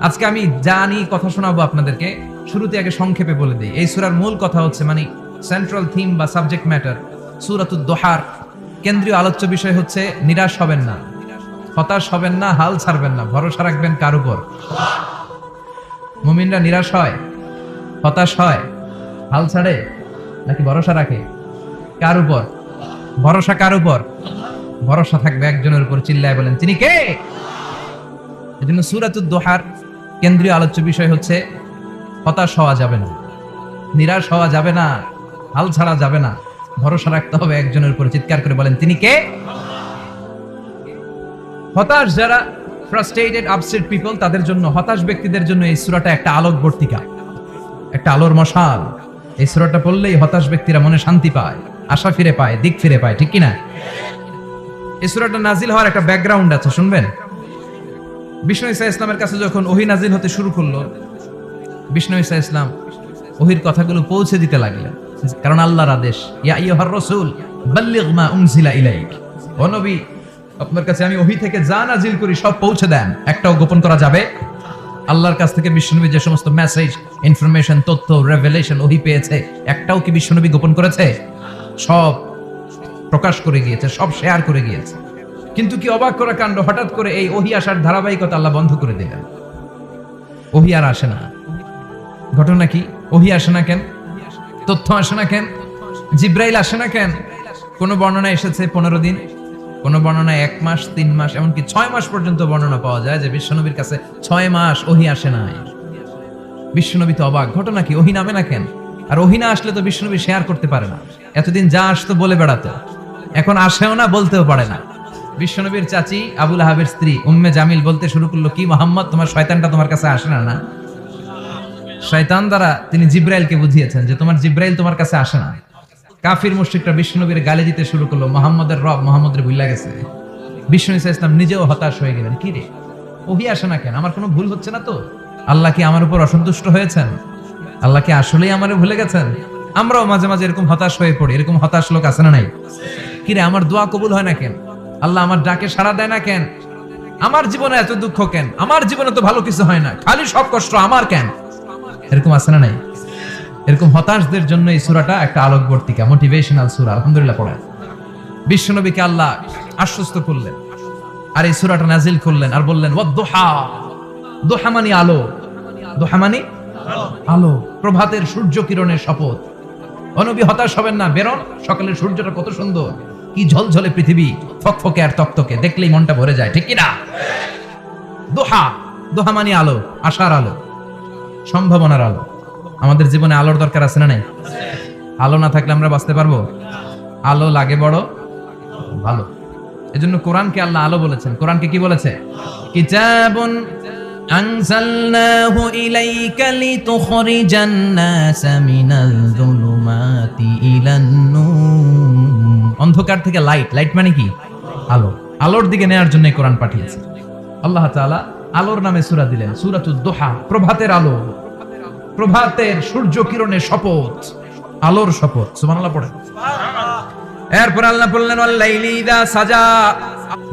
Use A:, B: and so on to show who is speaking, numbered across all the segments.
A: আজকে আমি জানি কথা শোনাবো আপনাদেরকে, শুরুতে আগে সংক্ষেপে বলে দিই। এই সূরার মূল কথা হচ্ছে, মানে সেন্ট্রাল থিম বা সাবজেক্ট ম্যাটার, সূরাতুদ দোহার কেন্দ্রীয় আলোচ্য বিষয় হচ্ছে নিরাশ হবেন না, হতাশ হবেন না, হাল ছাড়বেন না, ভরসা রাখবেন কার উপর? মুমিনরা নিরাশ হয়, হতাশ হয়, হাল ছাড়ে নাকি ভরসা রাখে? কার উপর ভরসা? কার উপর ভরসা থাকবে? একজনের উপর। চিল্লায় বলেন, তিনি কে? এজন্য সূরাতুদ দোহার কেন্দ্রীয় আলোচ্য বিষয় হচ্ছে হতাশ হওয়া যাবে না, নিরাশ হওয়া যাবে না, হাল ছাড়া যাবে না, ভরসা রাখতে হবে একজনের উপর। চিৎকার করে বলেন, তিনি কে? হতাশ যারা, ফ্রাস্ট্রেটেড আপসেট পিপল, তাদের জন্য, হতাশ ব্যক্তিদের জন্য এই সূরাটা একটা আলোকবর্তিকা, একটা আলোর মশাল। এই সূরাটা পড়লেই হতাশ ব্যক্তিরা মনে শান্তি পায়, আশা ফিরে পায়, দিক ফিরে পায়, ঠিক কিনা? এই সূরাটা নাজিল হওয়ার একটা ব্যাকগ্রাউন্ড আছে, শুনবেন। বিষ্ণু ঈসা ইসলামের কাছে যখন ওহী নাজিল হতে শুরু করলো, বিষ্ণু ঈসা ইসলাম ওহীর কথাগুলো পৌঁছে দিতে লাগলেন, কারণ আল্লাহর আদেশ, ইয়া আইয়ুহার রাসূল বাল্লিগ মা উনজিলা ইলাইক, ও নবী, আপনার কাছে আমি ওহী থেকে যা নাজিল করি সব পৌঁছে দেন, একটাও গোপন করা যাবে। আল্লাহর কাছ থেকে বিশ্বনবী যে সমস্ত মেসেজ, ইনফরমেশন, তথ্য, রেভেলেশন ওহী পেয়েছে, একটাও কি বিশ্বনবী গোপন করেছে? সব প্রকাশ করে গিয়েছে, সব শেয়ার করে গিয়েছে। কিন্তু কি অবাক করা কাণ্ড, হঠাৎ করে এই ওহী আসার ধারাবাহিকতা আল্লাহ বন্ধ করে দিলেন। ওহী আর আসে না। ঘটনা কি? ওহী আসে না কেন? তথ্য আসে না কেন? জিব্রাইল আসে না কেন? কোন বর্ণনায় এসেছে 15 দিন, কোন বর্ণনায় 1 মাস, 3 মাস, এমনকি 6 মাস পর্যন্ত বর্ণনা পাওয়া যায় যে বিশ্বনবীর কাছে 6 মাস ওহী আসে নাই। বিশ্বনবী তো অবাক, ঘটনা কি? ওহী নামে না কেন? আর ওহী না আসলে তো বিশ্বনবী শেয়ার করতে পারে না। এতদিন যা আসতো বলে বেড়াতো, এখন আসেও না, বলতেও পারে না। বিশ্বনবীর চাচি আবু লাহাবের স্ত্রী উম্মে জামিল বলতে শুরু করলো, কি মুহাম্মদ, তোমার শয়তানটা তোমার কাছে আসে না? না, শয়তান দ্বারা তিনি জিব্রাইলকে বুঝিয়েছেন যে তোমার জিব্রাইল তোমার কাছে আসে না। কাফির মুশরিকরা বিশ্বনবীর গালি দিতে শুরু করলো, মুহাম্মদের রব মুহাম্মদের ভুলে গেছে। বিষ্ণু ঈসা ইসলাম নিজেও হতাশ হয়ে গেলেন, কি রে ওহী আসে না কেন? আমার কোনো ভুল হচ্ছে না তো? আল্লাহ কি আমার উপর অসন্তুষ্ট হয়েছেন? আল্লাহ কি আসলেই আমারে ভুলে গেছেন? আমরাও মাঝে মাঝে এরকম হতাশ হয়ে পড়ি। এরকম হতাশ লোক আছে না নাই? কি রে, আমার দোয়া কবুল হয় না কেন? আল্লাহ আমার ডাকে সাড়া দেয় না কেন? আমার জীবনে এত দুঃখ কেন? আমার জীবনে তো ভালো কিছু হয় না, খালি সব কষ্ট আমার কেন? এরকম আছে না নাই? এরকম হতাশদের জন্য এই সূরাটা একটা আলোকবর্তিকা, মোটিভেশনাল সূরা। আলহামদুলিল্লাহ পড়েন। বিশ্বনবীকে আল্লাহ আশ্বস্ত করলেন, আর এই সূরাটা নাজিল করলেন, আর বললেন ওয়াদ-দুহা। দুহা মানে আলো, দুহা মানে আলো, প্রভাতের সূর্য কিরণের শপথ। ও নবী, হতাশ হবেন না, বেরোন, সকালের সূর্যটা কত সুন্দর, কি ঝলঝলে পৃথিবী, ফকফকে আর তকতকে, দেখলেই মনটা ভরে যায়, ঠিক কি না? দুহা, দুহা মানে আলো, আশার আলো, সম্ভাবনার আলো। আমাদের জীবনে আলোর দরকার আছে না নাই? আলো না থাকলে আমরা বাঁচতে পারবো? আলো লাগে বড় ভালো। এজন্য কোরআনকে আল্লাহ আলো বলেছেন। কোরআনকে কি বলেছে? কিতাবুন আনজালনাহু ইলাইকা লিতুখরিজান নাসা মিনাল যুলুমাতি ইলান নূর। অন্ধকার থেকে লাইট, লাইট মানে কি? আলো, আলোর দিকে নেয়ার জন্য কোরআন পাঠিয়েছে আল্লাহ তাআলা। আলোর নামে সূরা দিলেন, সূরাতুদ দোহা, প্রভাতের আলো, প্রভাতের সূর্য কিরণের শপথ, আলোর শপথ। সুবহানাল্লাহ পড়েন। এরপর আল্লাহ বললেন ওয়াল-লাইলি ইযা সাজা।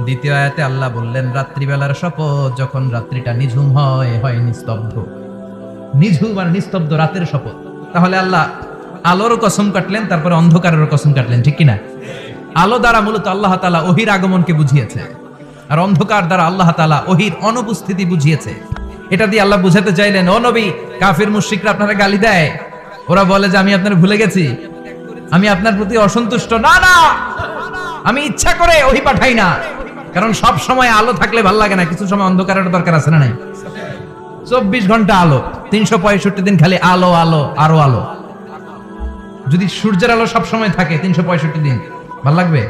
A: দ্বিতীয় আয়াতে আল্লাহ বললেন রাত্রিবেলার শপথ, যখন রাত্রিটা নিঝুম হয়, হয় নিস্তব্ধ। নিঝুম আর নিস্তব্ধ রাতের শপথ। তাহলে আল্লাহ আলোর কসম কাটলেন, তারপরে অন্ধকারের কসম কাটলেন, ঠিক কিনা? আলো দ্বারা মূলত আল্লাহ তাআলা ওহীর আগমনকে বুঝিয়েছে, আর অন্ধকার দ্বারা আল্লাহ তাআলা ওহীর অনুপস্থিতি বুঝিয়েছে। এটা দিয়ে আল্লাহ বুঝাতে চাইলেন, ও নবী, কাফির মুশরিকরা আপনারা গালি দেয়, ওরা বলে যে আমি আপনার ভুলে গেছি, আমি আপনার প্রতি অসন্তুষ্ট। না না, আমি ইচ্ছা করে ওহী পাঠাই না, কারণ সব সময় আলো থাকলে ভালো লাগে না, কিছু সময় অন্ধকারের দরকার আছে না নাই? 24 ঘন্টা আলো, 365 দিন খালি আলো আলো আরো আলো। যদি সূর্যের আলো সব সময় থাকে 365 দিন, ভাল লাগবে?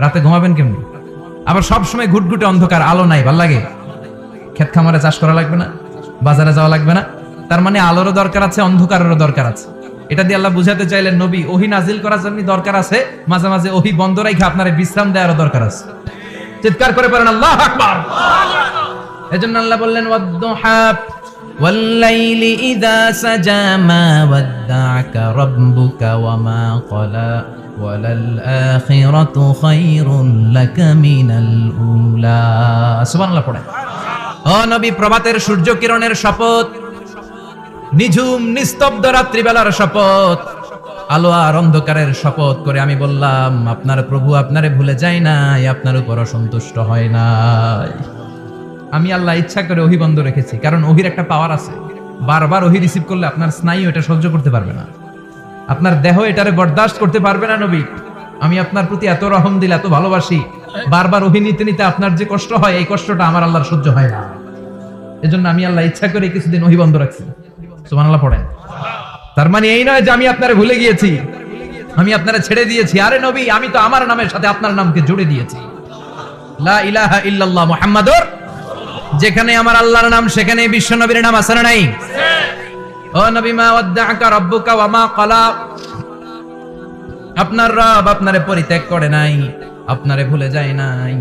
A: রাতে ঘুমাবেন কেমনি? আবার সব সময় ঘুটঘুটে অন্ধকার, আলো নাই, ভাল লাগে? ক্ষেত খামারে চাষ করা লাগবে না, বাজারে যাওয়া লাগবে না। তার মানে আলোরও দরকার আছে, অন্ধকারেরও দরকার আছে। এটা দিয়ে আল্লাহ বুঝাতে চাইলেন, নবী, ওহী নাজিল করার জন্য দরকার আছে, মাঝে মাঝে ওহী বন্ধ রাখা আপনারে বিশ্রাম দেওয়ারও দরকার আছে। চিৎকার করে পড়েন আল্লাহু আকবার। এজন্য আল্লাহ বললেন ওয়াদ-দুহা ওয়াল-লাইলি ইযা সাজা মা ওয়াদ্দা'আকা রাব্বুকা ওয়া মা ক্বালা ওয়ালাল আখিরাতু খায়রুন লাকা মিনাল উলা। সুবহানাল্লাহ পড়েন। ও নবী, প্রভাতের সূর্য কিরণের শপথ, নিঝুম নিস্তব্ধ রাত্রিবেলার শপথ, আলো আর অন্ধকারের শপথ করে আমি বললাম, আপনার প্রভু আপনারে ভুলে যায় নাই, আপনার উপর অসন্তুষ্ট হয় নাই। আমি আল্লাহ ইচ্ছা করে ওহী বন্ধ রেখেছি, কারণ ওহীর একটা পাওয়ার আছে। বারবার ওহী রিসিভ করলে আপনার স্নায়ু এটা সহ্য করতে পারবে না, আপনার দেহ এটারে বরদাস্ত করতে পারবে না। নবী, আমি আপনার প্রতি এত রহম দিল, এত ভালোবাসি, বারবার ওহী নিতে নিতে আপনার যে কষ্ট হয়, এই কষ্টটা আমার আল্লাহর সহ্য হয় না। এজন্য আমি আল্লাহ ইচ্ছা করে কিছুদিন ওহী বন্ধ রাখছি। সুবহানাল্লাহ পড়েন। তার মানে এই নয় যে আমি আপনারে ভুলে গিয়েছি, আমি আপনারে ছেড়ে দিয়েছি। আরে নবী, আমি তো আমার নামের সাথে আপনার নামকে জুড়ে দিয়েছি। লা ইলাহা ইল্লাল্লাহ মুহাম্মাদুর, যেখানে আমার আল্লাহর নাম সেখানে বিশ্ব নবীর নাম আছে না নাই? ও নবী, মা ওয়াদ্দাআকা রাব্বুকা ওয়া মা ক্বালা, আপনার রব আপনারে পরিত্যাগ করে নাই, আপনারে ভুলে যায় নাই,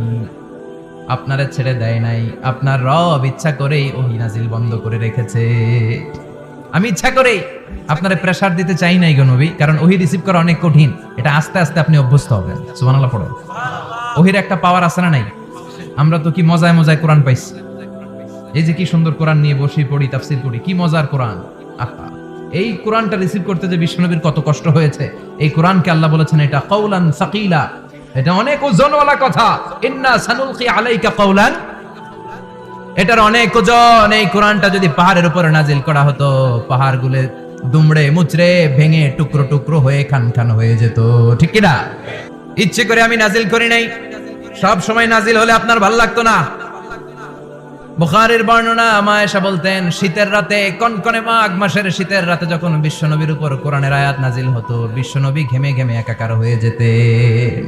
A: আপনারে ছেড়ে দেয় নাই। আপনার রব ইচ্ছা করেই ওহী নাজিল বন্ধ করে রেখেছে। আমি ইচ্ছা করেই আপনারে প্রেসার দিতে চাই নাই গো নবী, কারণ ওহী রিসিভ করা অনেক কঠিন। এটা আস্তে আস্তে আপনি অভ্যস্ত হবেন। সুবহানাল্লাহ পড়ো। ওহীর একটা পাওয়ার আছে না নাই? আমরা তো কি মজায় মজায় কোরআন পাইছি। এই যে কি সুন্দর কোরআন নিয়ে বসি, পড়ি, তাফসীর করি, কি মজার কোরআন। আহা, এই কোরআনটা রিসিভ করতে যে বিশ্বনবীর কত কষ্ট হয়েছে। এই কোরআনকে আল্লাহ বলেছেন এটা কাওলান সাকিলা, এটা অনেক ওজনওয়ালা কথা। ইন্না সানুলকি আলাইকা কাওলান, এটার অনেক ওজন। এই কোরআনটা যদি পাহাড়ের উপরে নাজিল করা হতো, পাহাড়গুলো দুমড়ে মুচড়ে ভেঙে টুকরো টুকরো হয়ে খান খান হয়ে যেত। ঠিক কি না? ইচ্ছে করে আমি নাজিল করি নাই। সব সময় নাজিল হলে আপনার ভালো লাগতো না। বুখারীর বর্ণনা, মা আয়েশা বলতেন, শীতের রাতে, কনকনে মাঘ মাসের শীতের রাতে যখন বিশ্বনবীর উপর কোরআনের আয়াত নাজিল হতো, বিশ্বনবী ঘেমে ঘেমে একাকার হয়ে যেতেন।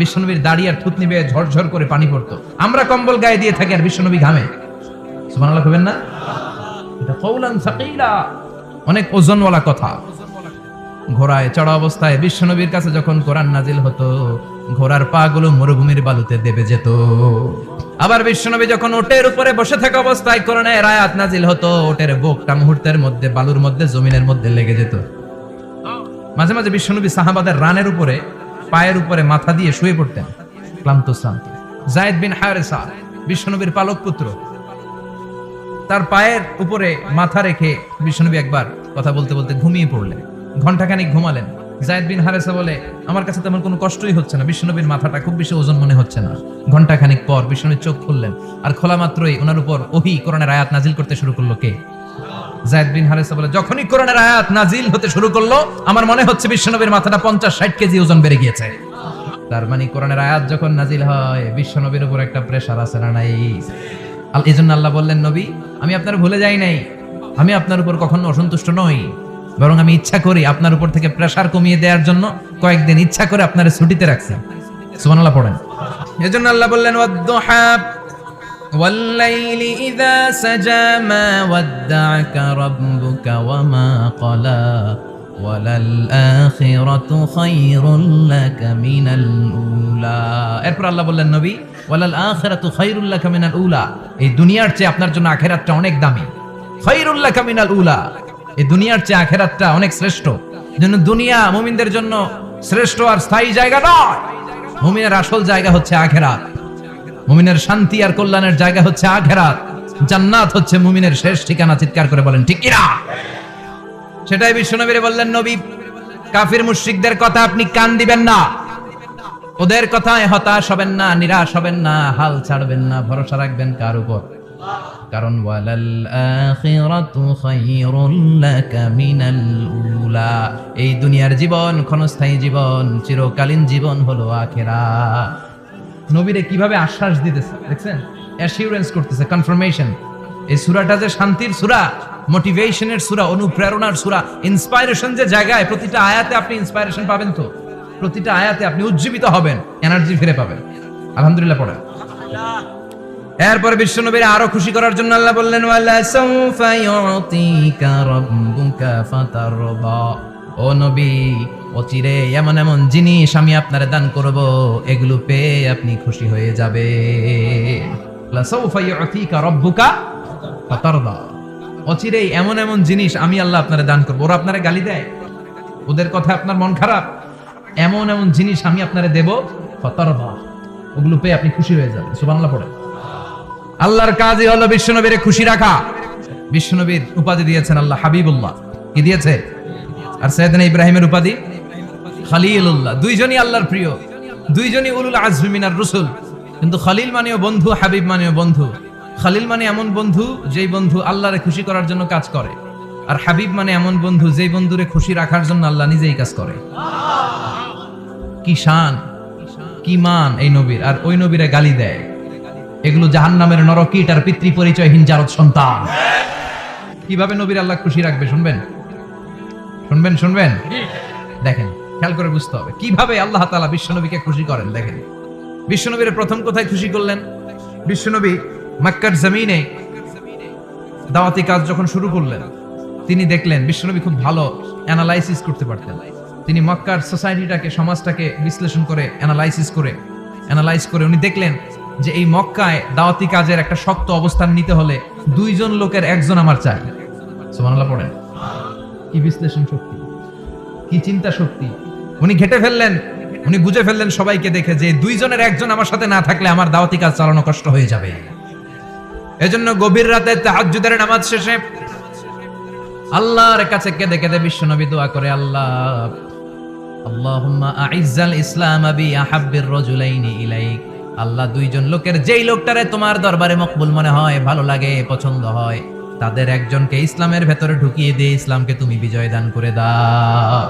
A: বিশ্বনবীর দাড়ি আর থুতনি বেয়ে ঝরঝর করে পানি পড়তো। আমরা কম্বল গায়ে দিয়ে থাকি আর বিশ্বনবী ঘামে। সুবহানাল্লাহ কইবেন না? এটা কাওলান সাকিলা, অনেক ওজনওয়ালা কথা। ঘোড়ায় চড়া অবস্থায় বিশ্বনবীর কাছে যখন কোরআন নাজিল হতো, ঘোড়ার পা গুলো মরুভূমির বালুতে দেবে যেত। আবার বিশ্বনবী যখন ওটের উপরে বসে থাকা অবস্থায় কোরআনের আয়াত নাজিল হতো, ওটের বুকটা মুহূর্তের মধ্যে বালুর মধ্যে, জমিনের মধ্যে লেগে যেত। মাঝে মাঝে বিশ্বনবী সাহাবাদের রানের উপরে, পায়ের উপরে মাথা দিয়ে শুয়ে পড়তেন, ক্লান্ত শ্রান্ত। যায়েদ বিন হারেসা, বিশ্বনবীর পালক পুত্র, তার পায়ের উপরে মাথা রেখে বিশ্বনবী একবার কথা বলতে বলতে ঘুমিয়ে পড়লেন। ঘন্টাখানিক ঘুমালেন। যায়েদ বিন হারেসা বলে, আমার কাছে তেমন কোনো কষ্টই হচ্ছে না, বিশ্বনবীর মাথাটা খুব বেশি ওজন মনে হচ্ছে না। ঘন্টাখানিক পর বিশ্বনবী চোখ খুললেন, আর খোলা মাত্রই ওনার উপর ওহী কোরআনের আয়াত নাজিল করতে শুরু করলো। কে? যায়েদ বিন হারেসা বলে, যখনই কোরআনের আয়াত নাজিল হতে শুরু করলো, আমার মনে হচ্ছে বিশ্বনবীর মাথাটা 50-60 কেজি ওজন বেড়ে গিয়েছে। তার মানে কোরআনের আয়াত যখন নাজিল হয়, বিশ্বনবীর উপর একটা প্রেসার আছে না নাই? এজন্য আল্লাহ বললেন, নবী, আমি আপনার ভুলে যাই নাই, আমি আপনার উপর কখনো অসন্তুষ্ট নই, বরং আমি ইচ্ছা করি আপনার উপর থেকে প্রেসার কমিয়ে দেওয়ার জন্য কয়েকদিন ইচ্ছা করে আপনার ছুটিতে রাখছি। সুবহানাল্লাহ পড়েন। এজন্য আল্লাহ বললেন, ওয়াদ-দুহা ওয়াল-লাইলি ইযা সাজা মা ওয়াদ্দা'আকা রাব্বুকা ওয়া মা ক্বালা ওয়ালাল আখিরাতু খায়রুল লাকা মিনাল উলা। এরপর আল্লাহ বললেন, নবী, ওয়ালাল আখিরাতু খায়রুল লাকা মিনাল উলা, এই দুনিয়ার চেয়ে আপনার জন্য আখিরাতটা অনেক দামি। খায়রুল লাকা মিনাল উলা, এই দুনিয়ার চেয়ে আখিরাতটা অনেক শ্রেষ্ঠ। জন্য দুনিয়া মুমিনদের জন্য শ্রেষ্ঠ আর স্থায়ী জায়গা নয়। মুমিনের আসল জায়গা হচ্ছে আখিরাত। মুমিনের শান্তি আর কল্যাণের জায়গা হচ্ছে আখিরাত। জান্নাত হচ্ছে মুমিনের শেষ ঠিকানা। চিৎকার করে বলেন ঠিক কিনা? সেটাই বিশ্বনবীরে বললেন, নবী, কাফির মুশরিকদের কথা আপনি কান দিবেন না, ওদের কথায় হতাশ হবেন না, নিরাশ হবেন না, হাল ছাড়বেন না, ভরসা রাখবেন কার উপর? কারণ ওয়ালাল আখিরাতু খায়রুল লাকা মিনাল উলা, এই দুনিয়ার জীবন ক্ষণস্থায়ী জীবন, চিরকালীন জীবন হলো আখিরাত। নবীরে কিভাবে আশ্বাস দিতেছে দেখছেন, অ্যাসিউরেন্স করতেছে, কনফার্মেশন। এই সূরাটা যে শান্তির সূরা, মোটিভেশনের সূরা, অনুপ্রেরণার সূরা, ইন্সপাইরেশন যে জায়গায়, প্রতিটা আয়াতে আপনি ইন্সপাইরেশন পাবেন, তো প্রতিটা আয়াতে আপনি উজ্জীবিত হবেন, এনার্জি ফিরে পাবেন। আলহামদুলিল্লাহ পড়েন। এরপর বিশ্বনবীর আরো খুশি করার জন্য আল্লাহ বললেন, ওয়ালা সাউফা ইউতিকা রাব্বুকা ফাতারদা, ও নবী, অচিরে এমন এমন জিনিস আমি আপনারে দান করব, এগুলো পেয়ে আপনি খুশি হয়ে যাবেন। ওয়ালা সাউফা ইউতিকা রাব্বুকা ফাতারদা, অচিরে এমন এমন জিনিস আমি আল্লাহ আপনারে দান করব। ওরা আপনারে গালি দেয়, ওদের কথা আপনার মন খারাপ, এমন এমন জিনিস আমি আপনারে দেব, ফাতারদা, ওগুলো পেয়ে আপনি খুশি হয়ে যাবেন। সুবহানাল্লাহ পড়েন। আল্লাহর কাজই হলো বিশ্বনবীরে খুশি রাখা। বিশ্বনবীর উপাধি দিয়েছেন আল্লাহ হাবিবুল্লাহ, কি দিয়েছে? আর সাইয়েদনা ইব্রাহিমের উপাধি খলিলুল্লাহ। দুইজনই আল্লাহর প্রিয়, দুইজনই উলুল আজমি মিনার রাসূল। কিন্তু খলিল মানেও বন্ধু, হাবিব মানেও বন্ধু। খলিল মানে এমন বন্ধু যেই বন্ধু আল্লাহরে খুশি করার জন্য কাজ করে, আর হাবিব মানে এমন বন্ধু যেই বন্ধুরে খুশি রাখার জন্য আল্লাহ নিজেই কাজ করে। কি শান, কি মান এই নবীর! আর ওই নবীরে গালি দেয়। এগুলো জাহান্নামের নরকীট আর পিতৃ পরিচয়হীন জারদ সন্তান। কিভাবে নবীর আল্লাহ খুশি রাখবে শুনবেন, শুনবেন, শুনবেন। দেখেন, খেয়াল করে বুঝতে হবে কিভাবে আল্লাহ তাআলা বিশ্বনবীকে খুশি করেন। দেখেন, বিশ্বনবীর প্রথম কোথায় খুশি করলেন? বিশ্বনবী মক্কার জমিনে দাওয়াতি কাজ যখন শুরু করলেন, তিনি দেখলেন বিশ্বনবী খুব ভালো অ্যানালাইসিস করতে পারতেন। তিনি মক্কার সোসাইটিটাকে, সমাজটাকে বিশ্লেষণ করে অ্যানালাইজ করে উনি দেখলেন যে এই মক্কায় দাওয়াতি কাজের একটা শক্ত অবস্থান নিতে হলে দুইজন লোকের একজন আমার চাই। সুবহানাল্লাহ পড়েন। কি বিশ্লেষণ শক্তি, কি চিন্তা শক্তি! উনি ঘেটে ফেললেন, উনি বুঝে ফেললেন সবাইকে দেখে যে দুইজনের একজন আমার সাথে না থাকলে আমার দাওয়াতি কাজ চালানো কষ্ট হয়ে যাবে। এজন্য গভীর রাতে তাহাজ্জুদের নামাজ শেষে আল্লাহর কাছে কেঁদে কেঁদে বিশ্বনবী দোয়া করে, আল্লাহ আল্লাহুম্মা আইজ্জাল ইসলাম বি আহাব্বির রাজুলাইনি ইলাইক। আল্লাহ, দুইজন লোকের যেই লোকটারে তোমার দরবারে মকবুল মনে হয়, ভালো লাগে, পছন্দ হয়, তাদের একজনকে ইসলামের ভেতরে ঢুকিয়ে দিয়ে ইসলামকে তুমি বিজয় দান করে দাও।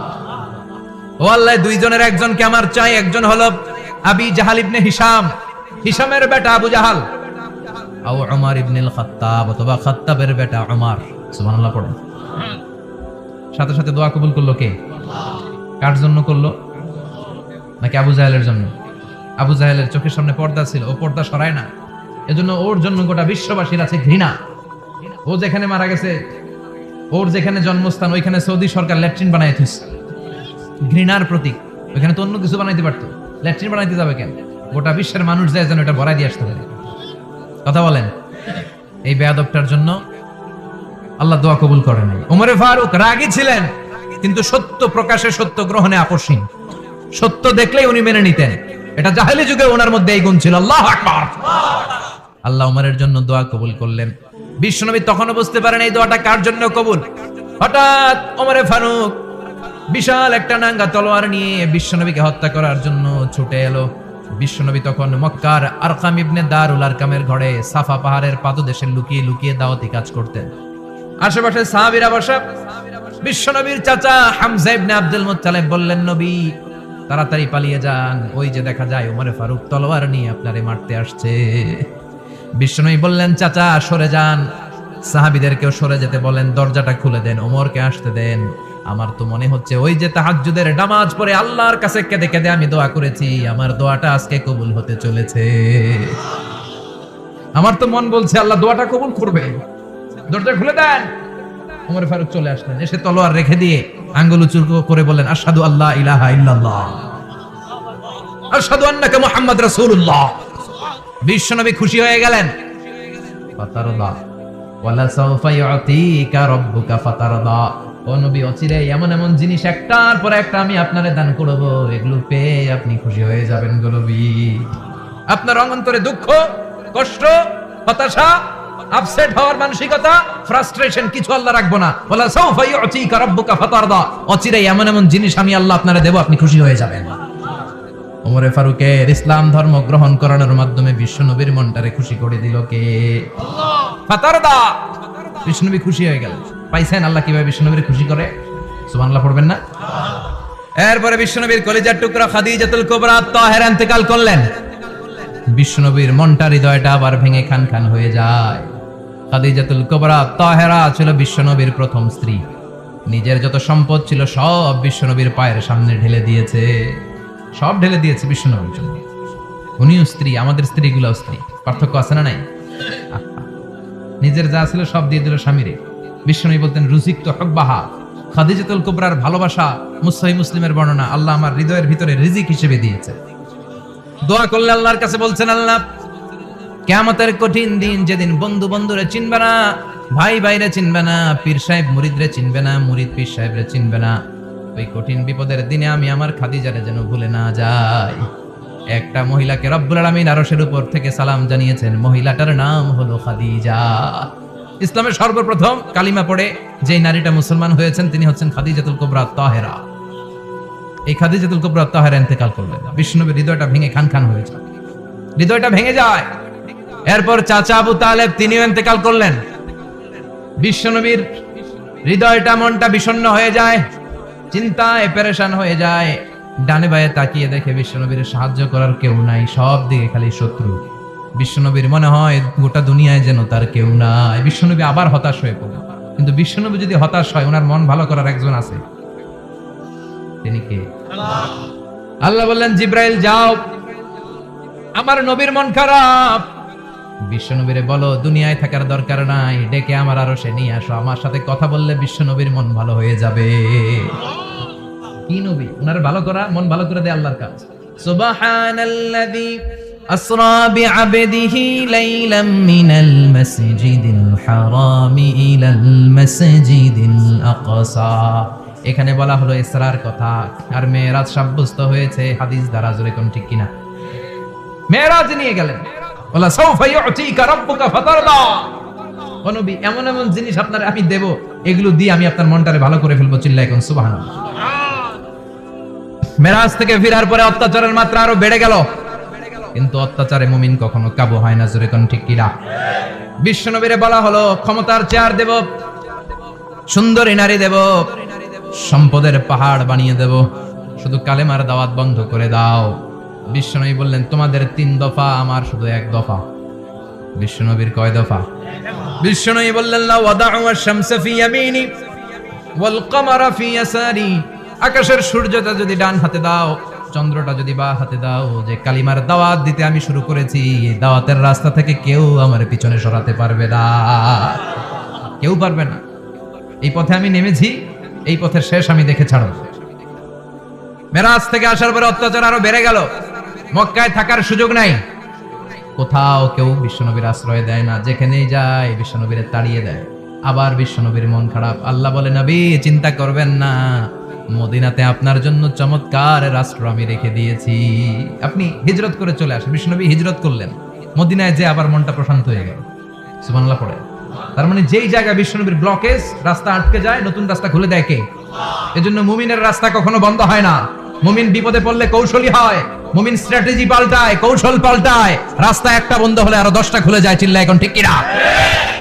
A: ও আল্লাহ, দুইজনের একজনকে আমার চাই। একজন হলো আবি জাহাল ইবনে হিশাম, হিশামের বেটা আবু জাহাল, আও উমর ইবনুল খাত্তাব, অথবা খাত্তাবের বেটা উমর। সুবহানাল্লাহ পড়ুন। সাথে সাথে দোয়া কবুল করলো কে? কার জন্য করলো? নাকি আবু জাহেলের জন্য? আবু জাহেলের চোখের সামনে পর্দা ছিল, ও পর্দা সরায় না, এজন্য ওর জন্য গোটা বিশ্ববাসীর আছে ঘৃণা। ও যেখানে মারা গেছে, ওর যেখানে জন্মস্থান, ওইখানে সৌদি সরকার ল্যাট্রিন বানায় দিচ্ছে, ঘৃণার প্রতীক। ওইখানে তো অন্য কিছু বানাইতে পারতো, ল্যাট্রিন বানাইতে যাবে কেন? গোটা বিশ্বের মানুষ যায় যেন এটা ভরাই দিয়ে আসতে পারে। কথা বলেন। এই বেয়াদবটার জন্য আল্লাহ দোয়া কবুল করে নাই। ওমরে ফারুক রাগী ছিলেন, কিন্তু সত্য প্রকাশে, সত্য গ্রহণে আপোষহীন। সত্য দেখলেই উনি মেনে নিতেন। এটা জাহেলি যুগে ওনার মধ্যে এই গুণ ছিল। আল্লাহু আকবার। আল্লাহ ওমরের জন্য দোয়া কবুল করলেন। বিশ্বনবী তখনও বুঝতে পারেন এই দোয়াটা কার জন্য কবুল। হঠাৎ ওমরে ফারুক বিশাল একটা নাঙ্গা তলোয়ার নিয়ে বিশ্বনবীকে হত্যা করার জন্য ছুটে এলো। বিশ্বনবী তখন মক্কার আরকাম ইবনে দারুল আরকামের ঘরে সাফা পাহাড়ের পাদদেশে লুকিয়ে লুকিয়ে দাওয়াতি কাজ করতেন। আশেপাশে সাহাবীরা বসা। বিশ্বনবীর চাচা হামজা ইবনে আব্দুল মুত্তালিব বললেন, নবী তাড়াতাড়ি পালিয়ে যান, ওই যে দেখা যায় ওমরে ফারুক তলোয়ার নিয়ে আপনারে মারতে আসছে। বিশ্বনবী বললেন, চাচা সরে যান, সাহাবীদেরকেও সরে যেতে বলেন, দরজাটা খুলে দেন, ওমরকে আসতে দেন। আমার তো মনে হচ্ছে ওই যে তাহাজ্জুদের নামাজ পড়ে আল্লাহর কাছে কেঁদে কেঁদে আমি দোয়া করেছি, আমার দোয়াটা আজকে কবুল হতে চলেছে। আমার তো মন বলছে আল্লাহ দোয়াটা কবুল করবে। দরজা খুলে দেন। ওমর ফারুক চলে আসলেন, এসে তলোয়ার রেখে দিয়ে আঙ্গুল উঁচু করে বললেন, আশহাদু আল্লা ইলাহা ইল্লাল্লাহ, আশহাদু আন্নাকা মুহাম্মদ রাসূলুল্লাহ। বিশ্বনবী খুশি হয়ে গেলেন। ফাতারদা ওয়ালা সাউফা ইউতিকা রাব্বুকা ফাতারদা। ও নবী, অচিরেই এমন এমন জিনিস একটার পর একটা আমি আপনারে দান করব, এগুলো পেয়ে আপনি খুশি হয়ে যাবেন গো নবী। আপনার অন্তরে দুঃখ, কষ্ট, হতাশা, আপসেট হওয়ার মানসিকতা, ফ্রাস্ট্রেশন কিছু আল্লাহ রাখবো না। ওয়ালা সাউফা ইউতিকা রাব্বুকা ফাতারদা। অচিরেই এমন এমন জিনিস আমি আল্লাহ আপনারে দেব, আপনি খুশি হয়ে যাবেন। ওমরে ফারুকের ইসলাম ধর্ম গ্রহণ করানোর মাধ্যমে বিশ্বনবীর মনটারে খুশি করে দিল কে? আল্লাহ। ফাতারদা। বিশ্বনবী খুশি হয়ে গেলেন। পাইছেন আল্লাহ কিভাবে বিশ্বনবীর খুশি করে? সুবহানাল্লাহ পড়বেন না? এরপরে বিশ্বনবীর কলিজার টুকরা খাদিজাতুল কুবরা তাহেরা ইন্তেকাল করলেন। বিশ্বনবীর মনটা, হৃদয়টা আবার ভেঙে খান খান হয়ে যায়। খাদিজাতুল কুবরা তাহেরা ছিল বিশ্বনবীর প্রথম স্ত্রী। নিজের যত সম্পদ ছিল সব বিশ্বনবীর পায়ের সামনে ঢেলে দিয়েছে, সব ঢেলে দিয়েছে বিশ্বনবীর জন্য। উনিও স্ত্রী, আমাদের স্ত্রীগুলোও স্ত্রী। পার্থক্য আছে না নাই? নিজের যা ছিল সব দিয়ে দিল স্বামীরে। বিশ্বনবী বলতেন, রুজিকতু হুব্বাহা। খাদিজাতুল কুবরার ভালোবাসা সহিহ মুসলিমের বর্ণনা, আল্লাহ আমার হৃদয়ের ভিতরে রিজিক হিসেবে দিয়েছে। দোয়া করলে আল্লাহর কাছে বলছেন, আল্লাহ কিয়ামতের কঠিন দিন, যেদিন বন্ধু বন্ধুরে চিনবে না, ভাই ভাইরে চিনবে না, পীর সাহেব মুরিদরে চিনবে না, মুরিদ পীর সাহেবরে চিনবে না, ওই কঠিন বিপদের দিনে আমি আমার খাদিজারে যেন ভুলে না যাই। একটা মহিলাকে রব্বুল আলামিন আরশের উপর থেকে সালাম জানিয়েছেন, মহিলাটার নাম হলো খাদিজা। ইসলামের সর্বপ্রথম কালিমা পড়ে যে নারীটা মুসলমান হয়েছেন তিনি হচ্ছেন খাদিজাতুল কুবরা তাহেরা। এই খাদিজাতুল কুবরা তাহেরা ইন্তেকাল করলেন। বিষ্ণুনবীর হৃদয়টা ভেঙে খান খান হয়ে যায়, হৃদয়টা ভেঙে যায়। এরপর চাচা আবু তালেব তিনিও ইন্তেকাল করলেন। বিশ্বনবীর হৃদয়টা মনটা বিষণ্ণ হয়ে যায়, চিন্তায় পেরেশান হয়ে যায়। ডানে বায়ে তাকিয়ে দেখে বিশ্বনবীর সাহায্য করার কেউ নাই, সব দিকে খালি শত্রু। বিশ্বনবীর মনে হয় গোটা দুনিয়ায় যেন তার কেউ নাই। বিশ্বনবী আবার হতাশ হয়ে পড়লেন। কিন্তু বিশ্বনবী যদি হতাশ হয়, ওনার মন ভালো করার একজন আছে, তিনি কে? আল্লাহ বললেন, জিব্রাইল যাও, আমার নবীর মন খারাপ, বিশ্বনবীরে বলো দুনিয়ায় থাকার দরকার নাই, ডেকে আমার আরশে নিয়ে আসো, আমার সাথে কথা বললে বিশ্বনবীর মন ভালো হয়ে যাবে। কি নবী? ওনার ভালো করা, মন ভালো করে দেয় আল্লাহর কাজ। সুবহানাল্লাযী আসরা বিআবদিহি লাইলাম মিনাল মাসজিদিল হারামি ইলাল মাসজিদিল আকসা। এখানে বলা হলো ইসরার কথা, আর মেরাজ সাব্যস্ত হয়েছে হাদিস দ্বারা। জোরে কোন ঠিক কিনা? মেরাজ নিয়ে গেলেন, বলা সাউফা ইউতিকা রাব্বুকা ফাতারদা। ও নবী, এমন এমন জিনিস আপনার আমি দেব, এগুলো দিয়ে আমি আপনার মনটারে ভালো করে ফেলবো। চিল্লায় কোন সুবহানাল্লাহ। মেরাজ থেকে ফেরার পরে অত্যাচারের মাত্রা আরো বেড়ে গেল, কিন্তু অত্যাচারে মুমিন কখনো কাবু হয় না। জোরে কোন ঠিক কিনা? বিশ্বনবীরে বলা হলো ক্ষমতার চেয়ার দেব, সুন্দরী নারী দেব, সম্পদের পাহাড় বানিয়ে দেব, শুধু কালেমার দাওয়াত বন্ধ করে দাও। বিশ্বনবী বললেন, তোমাদের 3 দফা, আমার শুধু 1 দফা। বিশ্বনবীর কয় দফা? বিশ্বনবী বললেন, লা ওয়াদাউ আশ-শামসা ফি ইয়ামিনি ওয়াল কমারা ফি ইয়াসারি। আকাশের সূর্যটা যদি ডান হাতে দাও, চন্দ্রটা যদি বাঁ হাতে দাও, যে কালিমার দাওয়াত দিতে আমি শুরু করেছি, এই দাওয়াতের রাস্তা থেকে কেউ আমার পিছনে সরাতে পারবে না, কেউ পারবে না। এই পথে আমি নেমেছি, এই পথের শেষ আমি দেখে ছাড়ব। মেরাজ থেকে আসার পরে অত্যাচার আরো বেড়ে গেল, মক্কায় থাকার সুযোগ নাই, কোথাও কেউ বিশ্বনবীর আশ্রয় দেয় না, যেখানেই যায় বিশ্বনবীর তাড়িয়ে দেয়। আবার বিশ্বনবীর মন খারাপ। আল্লাহ বলে, নবী চিন্তা করবেন না, মদিনাতে আপনার জন্য চমৎকার রাষ্ট্র আমি রেখে দিয়েছি, আপনি হিজরত করে চলে আসেন। বিশ্বনবী হিজরত করলেন, মদিনায় যে আবার মনটা প্রশান্ত হয়ে গেল। সুবহানাল্লাহ পড়ে। তার মানে যেই জায়গায় বিশ্বনবীর ব্লকেজ, রাস্তা আটকে যায়, নতুন রাস্তা খুলে দেয় কে? এজন্য মুমিনের রাস্তা কখনো বন্ধ হয় না। মুমিন বিপদে পড়লে কৌশলী হয়, মুমিন স্ট্র্যাটেজি পাল্টায়, কৌশল পাল্টায়। রাস্তা একটা বন্ধ হলে আরো 10টা খুলে যায়। চিল্লায় এখন ঠিক কিনা?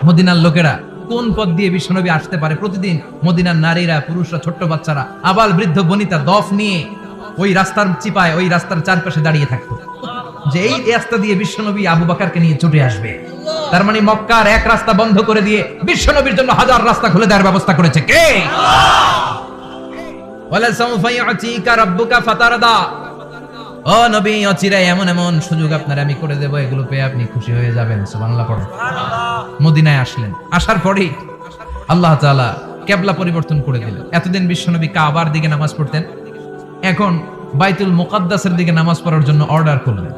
A: মদিনার লোকেরা কোন পথ দিয়ে বিশ্বনবী আসতে পারে? প্রতিদিন মদিনার নারীরা, পুরুষরা, ছোট্ট বাচ্চারা, আবাল বৃদ্ধ বনিতা দফ নিয়ে ওই রাস্তার চিপায়, ওই রাস্তার চারপাশে দাঁড়িয়ে থাকতো, যে এই রাস্তা দিয়ে বিশ্বনবী আবু বকরকে নিয়ে ছুটে আসবে। তার মানে মক্কার এক রাস্তা বন্ধ করে দিয়ে বিশ্বনবীর জন্য হাজার রাস্তা খুলে দেওয়ার ব্যবস্থা করেছে কে? ওয়ালা সাউফা ইউতিকা রাব্বুকা ফাতারদা। ও নবী, অচিরাই এমন এমন সুযোগ আপনার আমি করে দেব, এগুলো পেয়ে আপনি খুশি হয়ে যাবেন। সুবহানাল্লাহ পড়ো। মদিনায় আসলেন, আসার পরেই আল্লাহ তাআলা কিবলা পরিবর্তন করে দিলেন। এতদিন বিশ্বনবী কাবার দিকে নামাজ পড়তেন, এখন বাইতুল মুকাদ্দাসের দিকে নামাজ পড়ার জন্য অর্ডার করলেন।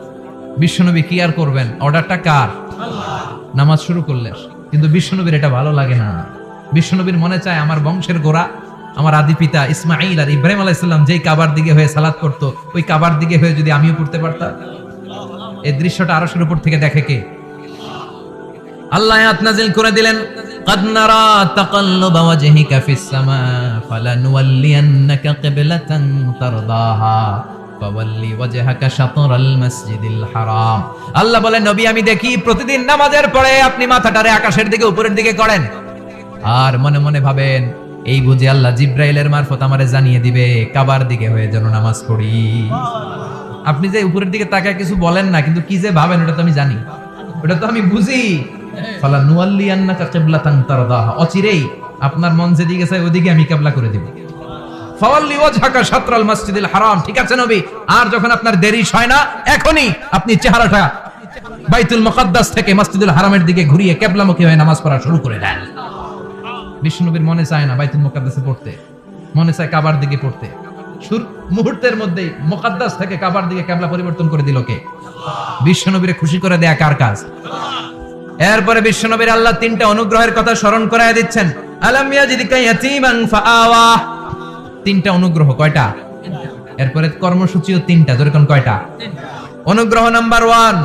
A: বিশ্বনবী কি আর করবেন, অর্ডারটা কার? নামাজ শুরু করলেন। কিন্তু বিশ্বনবীর এটা ভালো লাগে না। বিশ্বনবীর মনে চায় আমার বংশের গোড়া, আমার আদি পিতা ইসমাঈল আর ইব্রাহিম আলাইহিস সালাম যেই কাবার দিকে হয়ে সালাত করতো, ওই কাবার দিকে হয়ে যদি আমিও পড়তে পারতাম। এই দৃশ্যটা আরশের উপর থেকে দেখে কে? আল্লাহ আয়াত নাযিল করে দিলেন, قد نرى تقلب وجهك في السماء فلنولينك قبلة ترضاها فولي وجهك شطر المسجد الحرام। আল্লাহ বলেন, নবী আমি দেখি প্রতিদিন নামাজের পরে আপনি মাথাটারে আকাশের দিকে, উপরের দিকে করেন, আর মনে মনে ভাবেন এই বুঝে আল্লাহ জিব্রাইলের মারফত আমারে জানিয়ে দিবে কাবার দিকে হয়ে যেন নামাজ পড়ি। আপনি যে উপরের দিকে তাকায় কিছু বলেন না, কিন্তু কি যে ভাবেন ওটা তো আমি জানি, ওটা তো আমি বুঝি। ফালা নুয়াল্লিয়ান্নাকা কিবলাতান তারদাহা, অচিরেই আপনার মন যেদিকে চায় ওদিকে আমি কিবলা করে দিব। ফাওয়াল্লি ওয়াজহাকা শাতরাল মাসজিদিল হারাম। ঠিক আছে নবী, আর যখন আপনার দেরি হয় না, এখনই আপনি চেহারাটা বাইতুল মুকাদ্দাস থেকে মসজিদুল হারামের দিকে ঘুরিয়ে কিবলামুখী হয়ে নামাজ পড়া শুরু করে দেন। বিষ্ণুনবীর মনে চায় না বাইতুল মুকাদ্দাসে পড়তে, মনে চায় কাবার দিকে পড়তে। মুহূর্তের মধ্যেই মুকাদ্দাস থেকে কাবার দিকে কিবলা পরিবর্তন করে দিল কে? বিশ্বনবীরে খুশি করে দেয়া কার কাজ? এরপরে বিশ্বনবীর আল্লাহ 3টা অনুগ্রহের কথা স্মরণ করায় দিচ্ছেন। আলাম ইয়াজিদকা ইয়াতীমান ফাআওয়া। 3টা অনুগ্রহ কয়টা? এরপরে কর্মসূচিও 3টা। যেরকম কয়টা? অনুগ্রহ নাম্বার 1,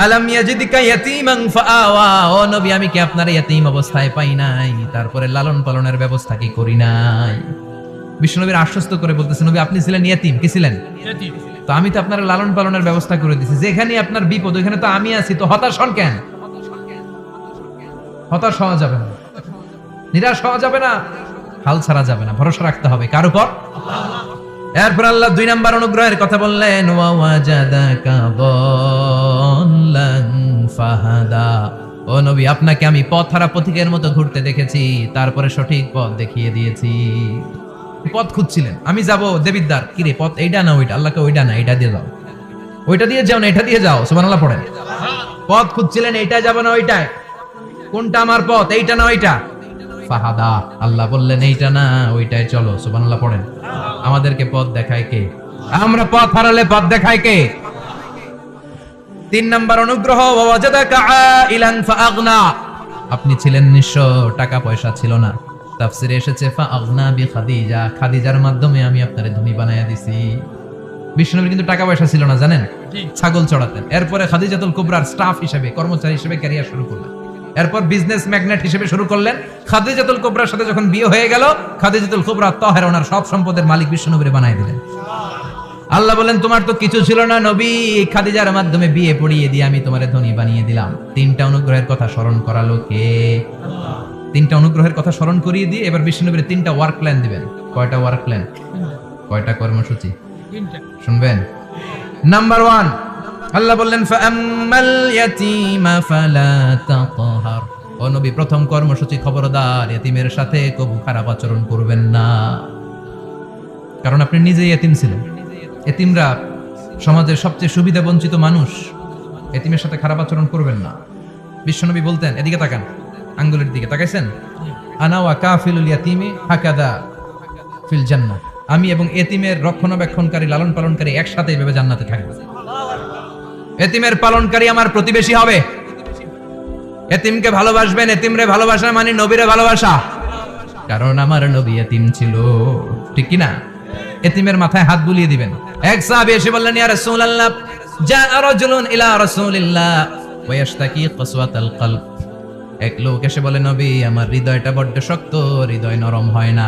A: আলাম ইয়াজিদিকা ইয়াতীমান ফাআওয়া। ও নবী, আমি কি আপনার ইয়াতীম অবস্থায় পাই নাই, তারপরে লালন পালনের ব্যবস্থা কি করি নাই? বিশ্বনবীর আশ্বস্ত করে বলতেছেন, নবী আপনি ছিলেন ইয়াতীম, কি ছিলেন? ইয়াতীম। তো আমি তো আপনার লালন পালনের ব্যবস্থা করে দিয়েছি। যেখানে আপনার বিপদ ওখানে তো আমি আছি, তো হতাশ হন কেন? হতাশ হওয়া যাবে না, নিরাশ হওয়া যাবে না, হাল ছাড়া যাবে না, ভরসা রাখতে হবে কার উপর? এরপর আল্লাহ 2 নাম্বার অনুগ্রহের কথা বললেন, ওয়া ওয়াজাদাকা দাল্লান ফাহাদা। ও নবী, আপনাকে আমি পথহারা পথিকের মতো ঘুরতে দেখেছি, তারপরে সঠিক পথ দেখিয়ে দিয়েছি। পথ খুঁজছিলেন, আমি যাব দেবিদ্বার, কি রে পথ এইটা না ওইটা? আল্লাহকে ওইটা না এইটা দিয়ে যাও, ওইটা দিয়ে যাও না এটা দিয়ে যাও। সুবহানাল্লাহ পড়েন। পথ খুঁজছিলেন, এইটা যাব না ওইটায়, কোনটা আমার পথ, এইটা না ওইটা? ফাহাদা, আল্লাহ বললেন এইটা না ওইটাই চলো। সুবহানাল্লাহ পড়েন। আমাদেরকে পথ দেখায় কে? আমরা পথ হারালে পথ দেখায় কে? 3 নাম্বার অনুগ্রহ, ওয়াজাদাকা আইলান ফাআগনা। আপনি ছিলেন নিঃস্ব, টাকা পয়সা ছিল না। তাফসিরে এসেছে ফাআগনা বিখাদিজা, খাদিজার মাধ্যমে আমি আপনারে ধনী বানায়া দিছি। বিষ্ণুনবীর কিন্তু টাকা পয়সা ছিল না, জানেন? ছাগল চড়াতেন। এরপরে খাদিজাতুল কুবরার স্টাফ হিসেবে, কর্মচারী হিসেবে ক্যারিয়ার শুরু করলেন। এরপর বিজনেস ম্যাগনেট হিসেবে শুরু করলেন। খাদিজাতুল কুবরার সাথে যখন বিয়ে হয়ে গেল, খাদিজাতুল কুবরা তাহেরা, ওনার সব সম্পদের মালিক বিশ্বনবীরে বানায় দিলেন। আল্লাহ বলেন, তোমার তো কিছু ছিল না নবী, খাদিজার মাধ্যমে বিয়ে পড়িয়ে দিয়ে আমি তোমারে ধনী বানিয়ে দিলাম। 3টা অনুগ্রহের কথা স্মরণ করালো কে? 3টা অনুগ্রহের কথা স্মরণ করিয়ে দিয়ে এবার বিশ্বনবীর 3টা ওয়ার্ক প্ল্যান দিবেন। কয়টা ওয়ার্ক প্ল্যান? কয়টা কর্মসূচি? 3টা। শুনবেন। নাম্বার 1, আল্লাহ বললেন ফাআম্মাল ইয়াতীমা ফালা তাকহার। ও নবী, প্রথম কর্মসূচি, খবরদার এতিমের সাথে কবু খারাপ আচরণ করবেন না, কারণ আপনি নিজেই এতিম ছিলেন। এতিমরা সমাজের সবচেয়ে সুবিধা বঞ্চিত মানুষ, এতিমের সাথে খারাপ আচরণ করবেন না। বিশ্বনবী বলতেন, এদিকে তাকান, আঙ্গুলের দিকে তাকাইছেন, আনা ওয়া কাফিলুল ইয়াতীমি হাকাদা ফিল জান্নাহ। আমি এবং এতিমের রক্ষণাবেক্ষণকারী, লালন পালনকারী একসাথে এভাবে জান্নাতে থাকবো। এতিমের পালনকারী আমার প্রতিবেশী হবে। এতিমকে ভালোবাসবেন, এতিমরে ভালোবাসা মানে নবীরে ভালোবাসা, কারণ আমার নবী এতিম ছিল, ঠিক কি না? এতিমের মাথায় হাত বুলিয়ে দিবেন। এক সাহাবী এসে বললেন, ইয়া রাসূলুল্লাহ, জাআ রাজুলুন ইলা রাসূলিল্লাহ ওয়া ইয়াশতাকি কসওয়াতাল কলব। এক লোক এসে বলে, নবী আমার হৃদয়টা বড্ড শক্ত, হৃদয় নরম হয় না,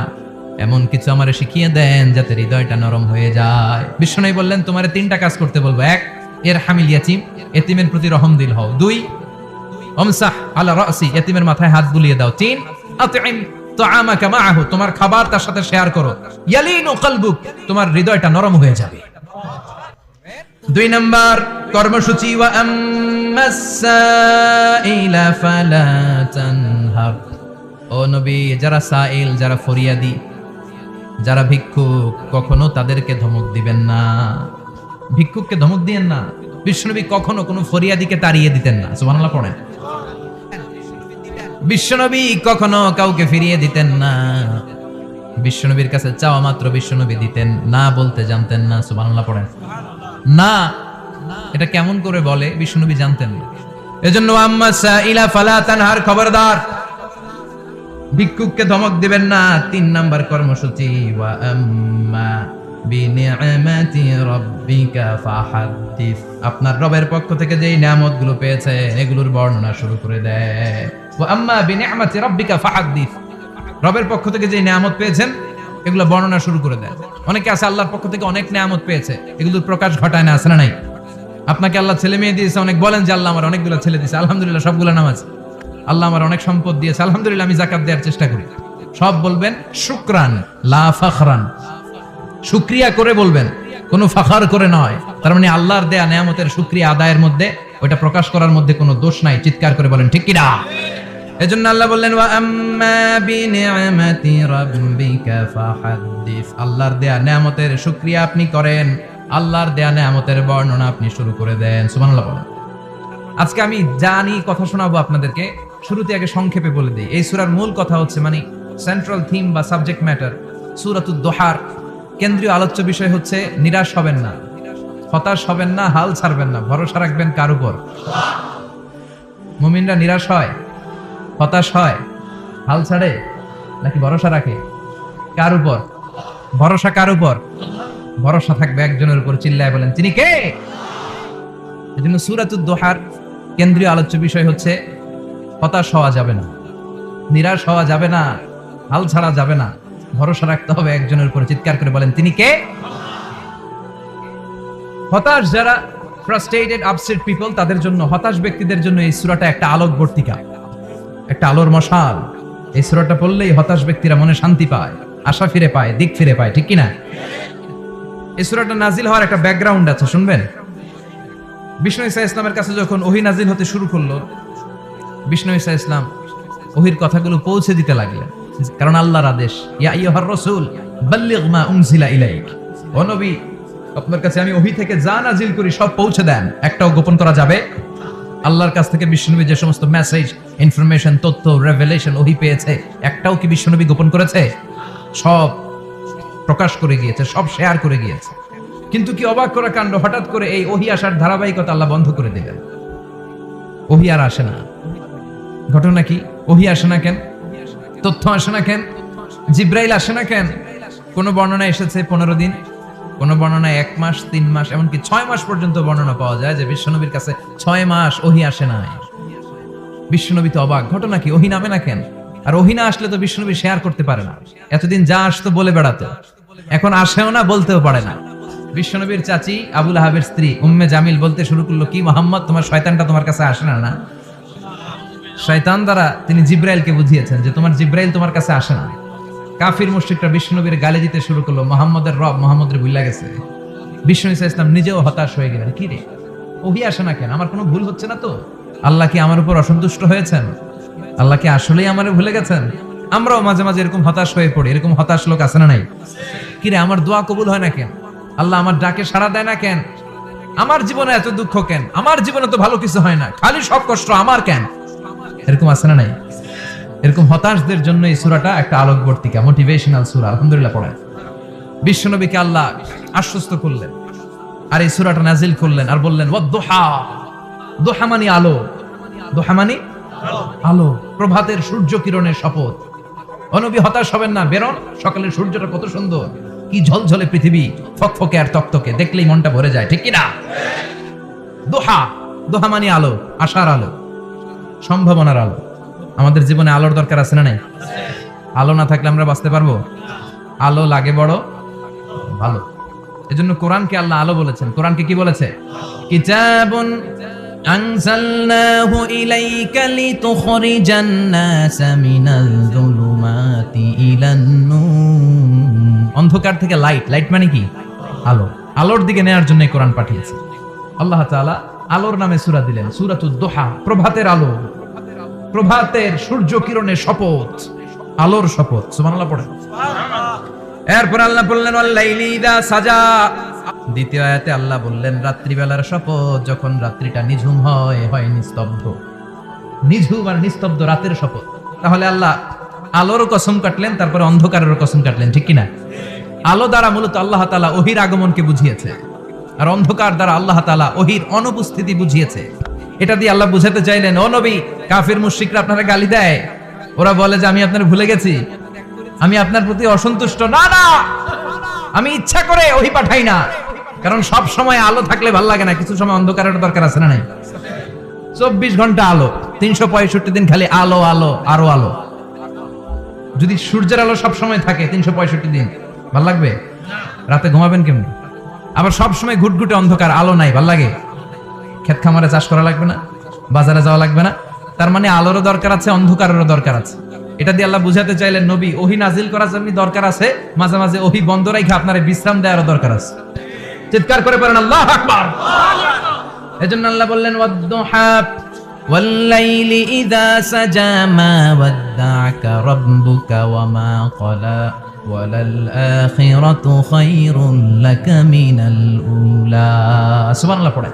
A: এমন কিছু আমারে শিখিয়ে দেন যাতে হৃদয়টা নরম হয়ে যায়। বিশ্বনবী বললেন, তোমারে 3টা কাজ করতে বলবো। 1, ইরহামিল ইয়াতীম, এতিমের প্রতি রহমদিল হও। 2, আমসাহ আলা রাসি, এতিমের মাথায় হাত বুলিয়ে দাও। 3, আতইম তাআমাকা মাআহু, তোমার খাবার তার সাথে শেয়ার করো। ইয়ালিনু কলবুক, তোমার হৃদয়টা নরম হয়ে যাবে। 2 নাম্বার কর্মসূচি, ওয়া আম্মাস সাইলা ফালা তানহার। ও নবী, যারা সাইল, যারা ফরিয়াদি, যারা ভিক্ষুক, কখনো তাদেরকে ধমক দিবেন না। ভিক্ষুককে ধমক দিয়েন না। বিশ্বনবী কখনো কোনো ফরিয়াদিকে তাড়িয়ে দিতেন না। সুবহানাল্লাহ পড়েন। বিশ্বনবী কখনো কাউকে ফিরিয়ে দিতেন না। বিশ্বনবীর কাছে চাওয়া মাত্র বিশ্বনবী দিতেন, না বলতে জানতেন না। সুবহানাল্লাহ পড়েন। না, এটা কেমন করে বলে বিশ্বনবী জানতেন না। এজন্য আম্মা সাইলা ফালা তানহার, খবরদার ভিক্ষুককে ধমক দিবেন না। 3 নাম্বার কর্মসূচি, ওয়া আম্মা বিনিআমাতি রাব্বিকা ফাহাদ্দিস, আপনার রবের পক্ষ থেকে যেই নিয়ামতগুলো পেয়েছে এগুলোর বর্ণনা শুরু করে দেয়। ওয়া আম্মা বিনিআমাতি রাব্বিকা ফাহাদ্দিস, রবের পক্ষ থেকে যেই নিয়ামত পেয়েছেন এগুলো বর্ণনা শুরু করে দেয়। অনেকে আছে আল্লাহর পক্ষ থেকে অনেক নিয়ামত পেয়েছে, এগুলোর প্রকাশ ঘটায় না, আছে না নাই? আপনাকে আল্লাহ ছেলে মেয়ে দিয়েছে, অনেক বলেন যে আল্লাহ আমার অনেকগুলো ছেলে দিয়েছে, আলহামদুলিল্লাহ সবগুলো নামাজ। আল্লাহ আমার অনেক সম্পদ দিয়েছে, আলহামদুলিল্লাহ আমি যাকাত দেওয়ার চেষ্টা করি। সব বলবেন শুকরান লা ফাখরান, শুকরিয়া করে বলবেন, কোনো ফাখার করে নয়। তার মানে আল্লাহর দেয়া নিয়ামতের শুকরিয়া আদায়ের মধ্যে, ওটা প্রকাশ করার মধ্যে কোনো দোষ নাই। চিৎকার করে বলেন ঠিক কি না? এজন্য আল্লাহ বললেন, ওয়া আম্মা বিনিআমাতি রাব্বিকা ফাহাদ্দিস, আল্লাহর দেয়া নিয়ামতের শুকরিয়া আপনি করেন, আল্লাহর দেয়া নিয়ামতের বর্ণনা আপনি শুরু করে দেন। সুবহানাল্লাহ বলেন। আজকে আমি জানি কথা শোনাবো আপনাদেরকে, শুরুতে আগে সংক্ষেপে বলে দিই। এই সূরার মূল কথা হচ্ছে, মানে সেন্ট্রাল থিম বা সাবজেক্ট ম্যাটার, সূরাতুদ দোহার কেন্দ্রীয় আলোচ্য বিষয় হচ্ছে নিরাশ হবেন না, হতাশ হবেন না, হাল ছাড়বেন না, ভরসা রাখবেন কার উপর? মুমিনরা নিরাশ হয়, হতাশ হয়, হাল ছাড়ে নাকি ভরসা রাখে? কার উপর ভরসা? কার উপর ভরসা থাকবে? একজনের উপর। চিল্লায় বলেন, তিনি কে? এজন্য সূরাতুদ দোহার কেন্দ্রীয় আলোচ্য বিষয় হচ্ছে হতাশ হওয়া যাবে না, নিরাশ হওয়া যাবে না, হাল ছাড়া যাবে না, ভরসা রাখতে হবে একজনের উপর। চিৎকার করে বলেন তিনি কে? হতাশ যারা, ফ্রাস্ট্রেটেড আপসেট পিপল, তাদের জন্য, হতাশ ব্যক্তিদের জন্য এই সূরাটা একটা আলোকবর্তিকা, একটা আলোর মশাল। এই সূরাটা পড়লেই হতাশ ব্যক্তিরা মনে শান্তি পায়, আশা ফিরে পায়, দিক ফিরে পায়, ঠিক কিনা? এই সূরাটা নাজিল হওয়ার একটা ব্যাকগ্রাউন্ড আছে, শুনবেন। বিষ্ণু ঈসা ইসলামের কাছে যখন ওহী নাজিল হতে শুরু করলো, বিষ্ণু ঈসা ইসলাম ওহীর কথাগুলো পৌঁছে দিতে লাগলেন, কারণ আল্লাহর আদেশ, ইয়া আইয়ুহার রাসূল বাল্লিগ মা উনজিলা ইলাইক, ও নবী আপনার কাছে আমি ওহী থেকে যা নাজিল করি সব পৌঁছে দেন, একটাও গোপন করা যাবে। আল্লাহর কাছ থেকে বিশ্বনবী যে সমস্ত মেসেজ, ইনফরমেশন, তথ্য, রেভেলেশন ওহী পেয়েছে, একটাও কি বিশ্বনবী গোপন করেছে? সব প্রকাশ করে গিয়েছে, সব শেয়ার করে গিয়েছে। কিন্তু কি অবাক করা কাণ্ড, হঠাৎ করে এই ওহী আসার ধারাবাহিকতা আল্লাহ বন্ধ করে দিলেন। ওহী আর আসে না। ঘটনা কি? ওহী আসে না কেন? তথ্য আসে না কেন? জিব্রাইল আসে না কেন? কোন বর্ণনায় এসেছে 15 দিন, কোন বর্ণনায় 1 মাস, 3 মাস, এমনকি 6 মাস পর্যন্ত বর্ণনা পাওয়া যায় যে বিশ্বনবীর কাছে 6 মাস ওহী আসে না। বিশ্বনবী তো অবাক, ঘটনা কি? ওহী নামে না কেন? আর ওহী না আসলে তো বিশ্বনবী শেয়ার করতে পারে না। এতদিন যা আসতো বলে বেড়াতো, এখন আসেও না, বলতেও পারে না। বিশ্বনবীর চাচি আবু লাহাবের স্ত্রী উম্মে জামিল বলতে শুরু করলো, কি মুহাম্মদ, তোমার শয়তানটা তোমার কাছে আসে না? না, শয়তান দ্বারা তিনি জিব্রাইলকে বুঝিয়েছেন যে তোমার জিব্রাইল তোমার কাছে আসে না। কাফির মুশরিকরা বিশ্বনবীর গালি দিতে শুরু করলো, মুহাম্মদের রব মুহাম্মদের ভুলে গেছে। বিষ্ণু ঈসা ইসলাম নিজেও হতাশ হয়ে গেলেন, কি রে ওহী আসে না কেন? আমার কোনো ভুল হচ্ছে না তো? আল্লাহ কি আমার উপর অসন্তুষ্ট হয়েছেন? আল্লাহ কি আসলেই আমারে ভুলে গেছেন? আমরাও মাঝে মাঝে এরকম হতাশ হয়ে পড়ি। এরকম হতাশ লোক আছে না নাই? কি রে, আমার দোয়া কবুল হয় না কেন? আল্লাহ আমার ডাকে সাড়া দেয় না কেন? আমার জীবনে এত দুঃখ কেন? আমার জীবনে তো ভালো কিছু হয় না, খালি সব কষ্ট আমার কেন? এরকম আছে না নাই? এরকম হতাশদের জন্য এই সূরাটা একটা আলোকবর্তিকা, মোটিভেশনাল সূরা। আলহামদুলিল্লাহ পড়েন। বিশ্বনবীকে আল্লাহ আশ্বস্ত করলেন আর এই সূরাটা নাজিল করলেন আর বললেন ওয়াদ-দুহা, দুহা মানে আলো, দুহা মানে আলো, প্রভাতের সূর্য কিরণের শপথ। ও নবী হতাশ হবেন না, বেরোন, সকালের সূর্যটা কত সুন্দর, কি ঝলঝলে পৃথিবী, ফকফকে আর তকতকে, দেখলেই মনটা ভরে যায়, ঠিক কি না? দুহা, দুহা মানে আলো, আশার আলো, সম্ভাবনার আলো। আমাদের জীবনে আলোর দরকার আছে না নাই? আলো না থাকলে আমরা বাঁচতে পারবো? আলো লাগে বড় ভালো। এজন্য কোরআনকে আল্লাহ আলো বলেছেন। কোরআনকে কি বলেছে? কিতাবুন আনজালনাহু ইলাইকা লিতুখরিজান নাসা মিনাল যুলুমাতি ইলান নূর। অন্ধকার থেকে লাইট, লাইট মানে কি? আলো, আলোর দিকে নেয়ার জন্য কোরআন পাঠিয়েছে। আল্লাহ তাআলা আলোর নামে সূরা দিলেন, সূরাতুদ দুহা, প্রভাতের আলো, প্রভাতের সূর্য কিরণের শপথ, আলোর শপথ। সুবহানাল্লাহ পড়েন। এরপর আল্লাহ বললেন ওয়াল-লাইলি ইযা সাজা। দ্বিতীয় আয়াতে আল্লাহ বললেন রাত্রিবেলার শপথ, যখন রাত্রিটা নিঝুম হয়, হয় নিস্তব্ধ, নিঝুম আর নিস্তব্ধ রাতের শপথ। তাহলে আল্লাহ আলোর কসম কাটলেন, তারপরে অন্ধকারের কসম কাটলেন, ঠিক কিনা? আলো দ্বারা মূলত আল্লাহ তাআলা ওহীর আগমনকে বুঝিয়েছে, আর অন্ধকার দ্বারা আল্লাহ তাআলা ওহীর অনুপস্থিতি বুঝিয়েছে। এটা দিয়ে আল্লাহ বুঝাতে চাইলেন, ও নবী, কাফির মুশরিকরা আপনারা গালি দেয়, ওরা বলে যে আমি আপনার ভুলে গেছি, আমি আপনার প্রতি অসন্তুষ্ট। না না, আমি ইচ্ছা করে ওহী পাঠাই না, কারণ সব সময় আলো থাকলে ভালো লাগে না, কিছু সময় অন্ধকারের দরকার আছে না নাই? 24 ঘন্টা আলো, 365 দিন খালি আলো আলো আরো আলো। যদি সূর্যের আলো সব সময় থাকে 365 দিন, ভাল লাগবে? রাতে ঘুমাবেন কেমনি? আবার সব সময় ঘুটঘুটে অন্ধকার, আলো নাই, ভাল লাগে? ক্ষেত খামারে চাষ করা লাগবে না, বাজারে যাওয়া লাগবে না। তার মানে আলোরও দরকার আছে, অন্ধকারেরও দরকার আছে। এটা দিয়ে আল্লাহ বুঝাতে চাইলেন, নবী, ওহী নাজিল করার জন্য দরকার আছে, মাঝে মাঝে ওহী বন্ধ রাখা আপনারে বিশ্রাম দেওয়ারও দরকার আছে। চিৎকার করে বলেন আল্লাহু আকবার। এজন্য আল্লাহ বললেন ওয়াদ-দুহা ওয়াল-লাইলি ইযা সাজা মা ওয়াদ্দা'আকা রাব্বুকা ওয়া মা ক্বালা ওয়ালাল আখিরাতু খায়রুন লাকা মিনাল উলা। সুবহানাল্লাহ পড়ে।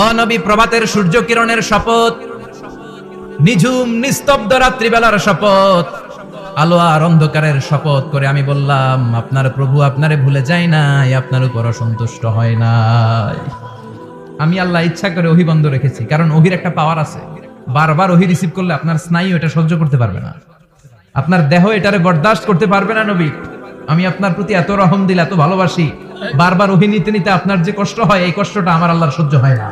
A: ও নবী, প্রভাতের সূর্য কিরণের শপথ, নিঝুম নিস্তব্ধ রাত্রিবেলার শপথ, আলো আর অন্ধকারের শপথ করে আমি বললাম, আপনার প্রভু আপনারে ভুলে যায় নাই, আপনার উপর অসন্তুষ্ট হয় নাই। আমি আল্লাহ ইচ্ছা করে ওহী বন্ধ রেখেছি, কারণ ওহীর একটা পাওয়ার আছে। বারবার ওহী রিসিভ করলে আপনার স্নায়ু এটা সহ্য করতে পারবে না, আপনার দেহ এটারে বরদাস্ত করতে পারবে না। নবী, আমি আপনার প্রতি এত রহম দিল, এত ভালোবাসি, বারবার ওহী নিতে নিতে আপনার যে কষ্ট হয়, এই কষ্টটা আমার আল্লাহর সহ্য হয় না।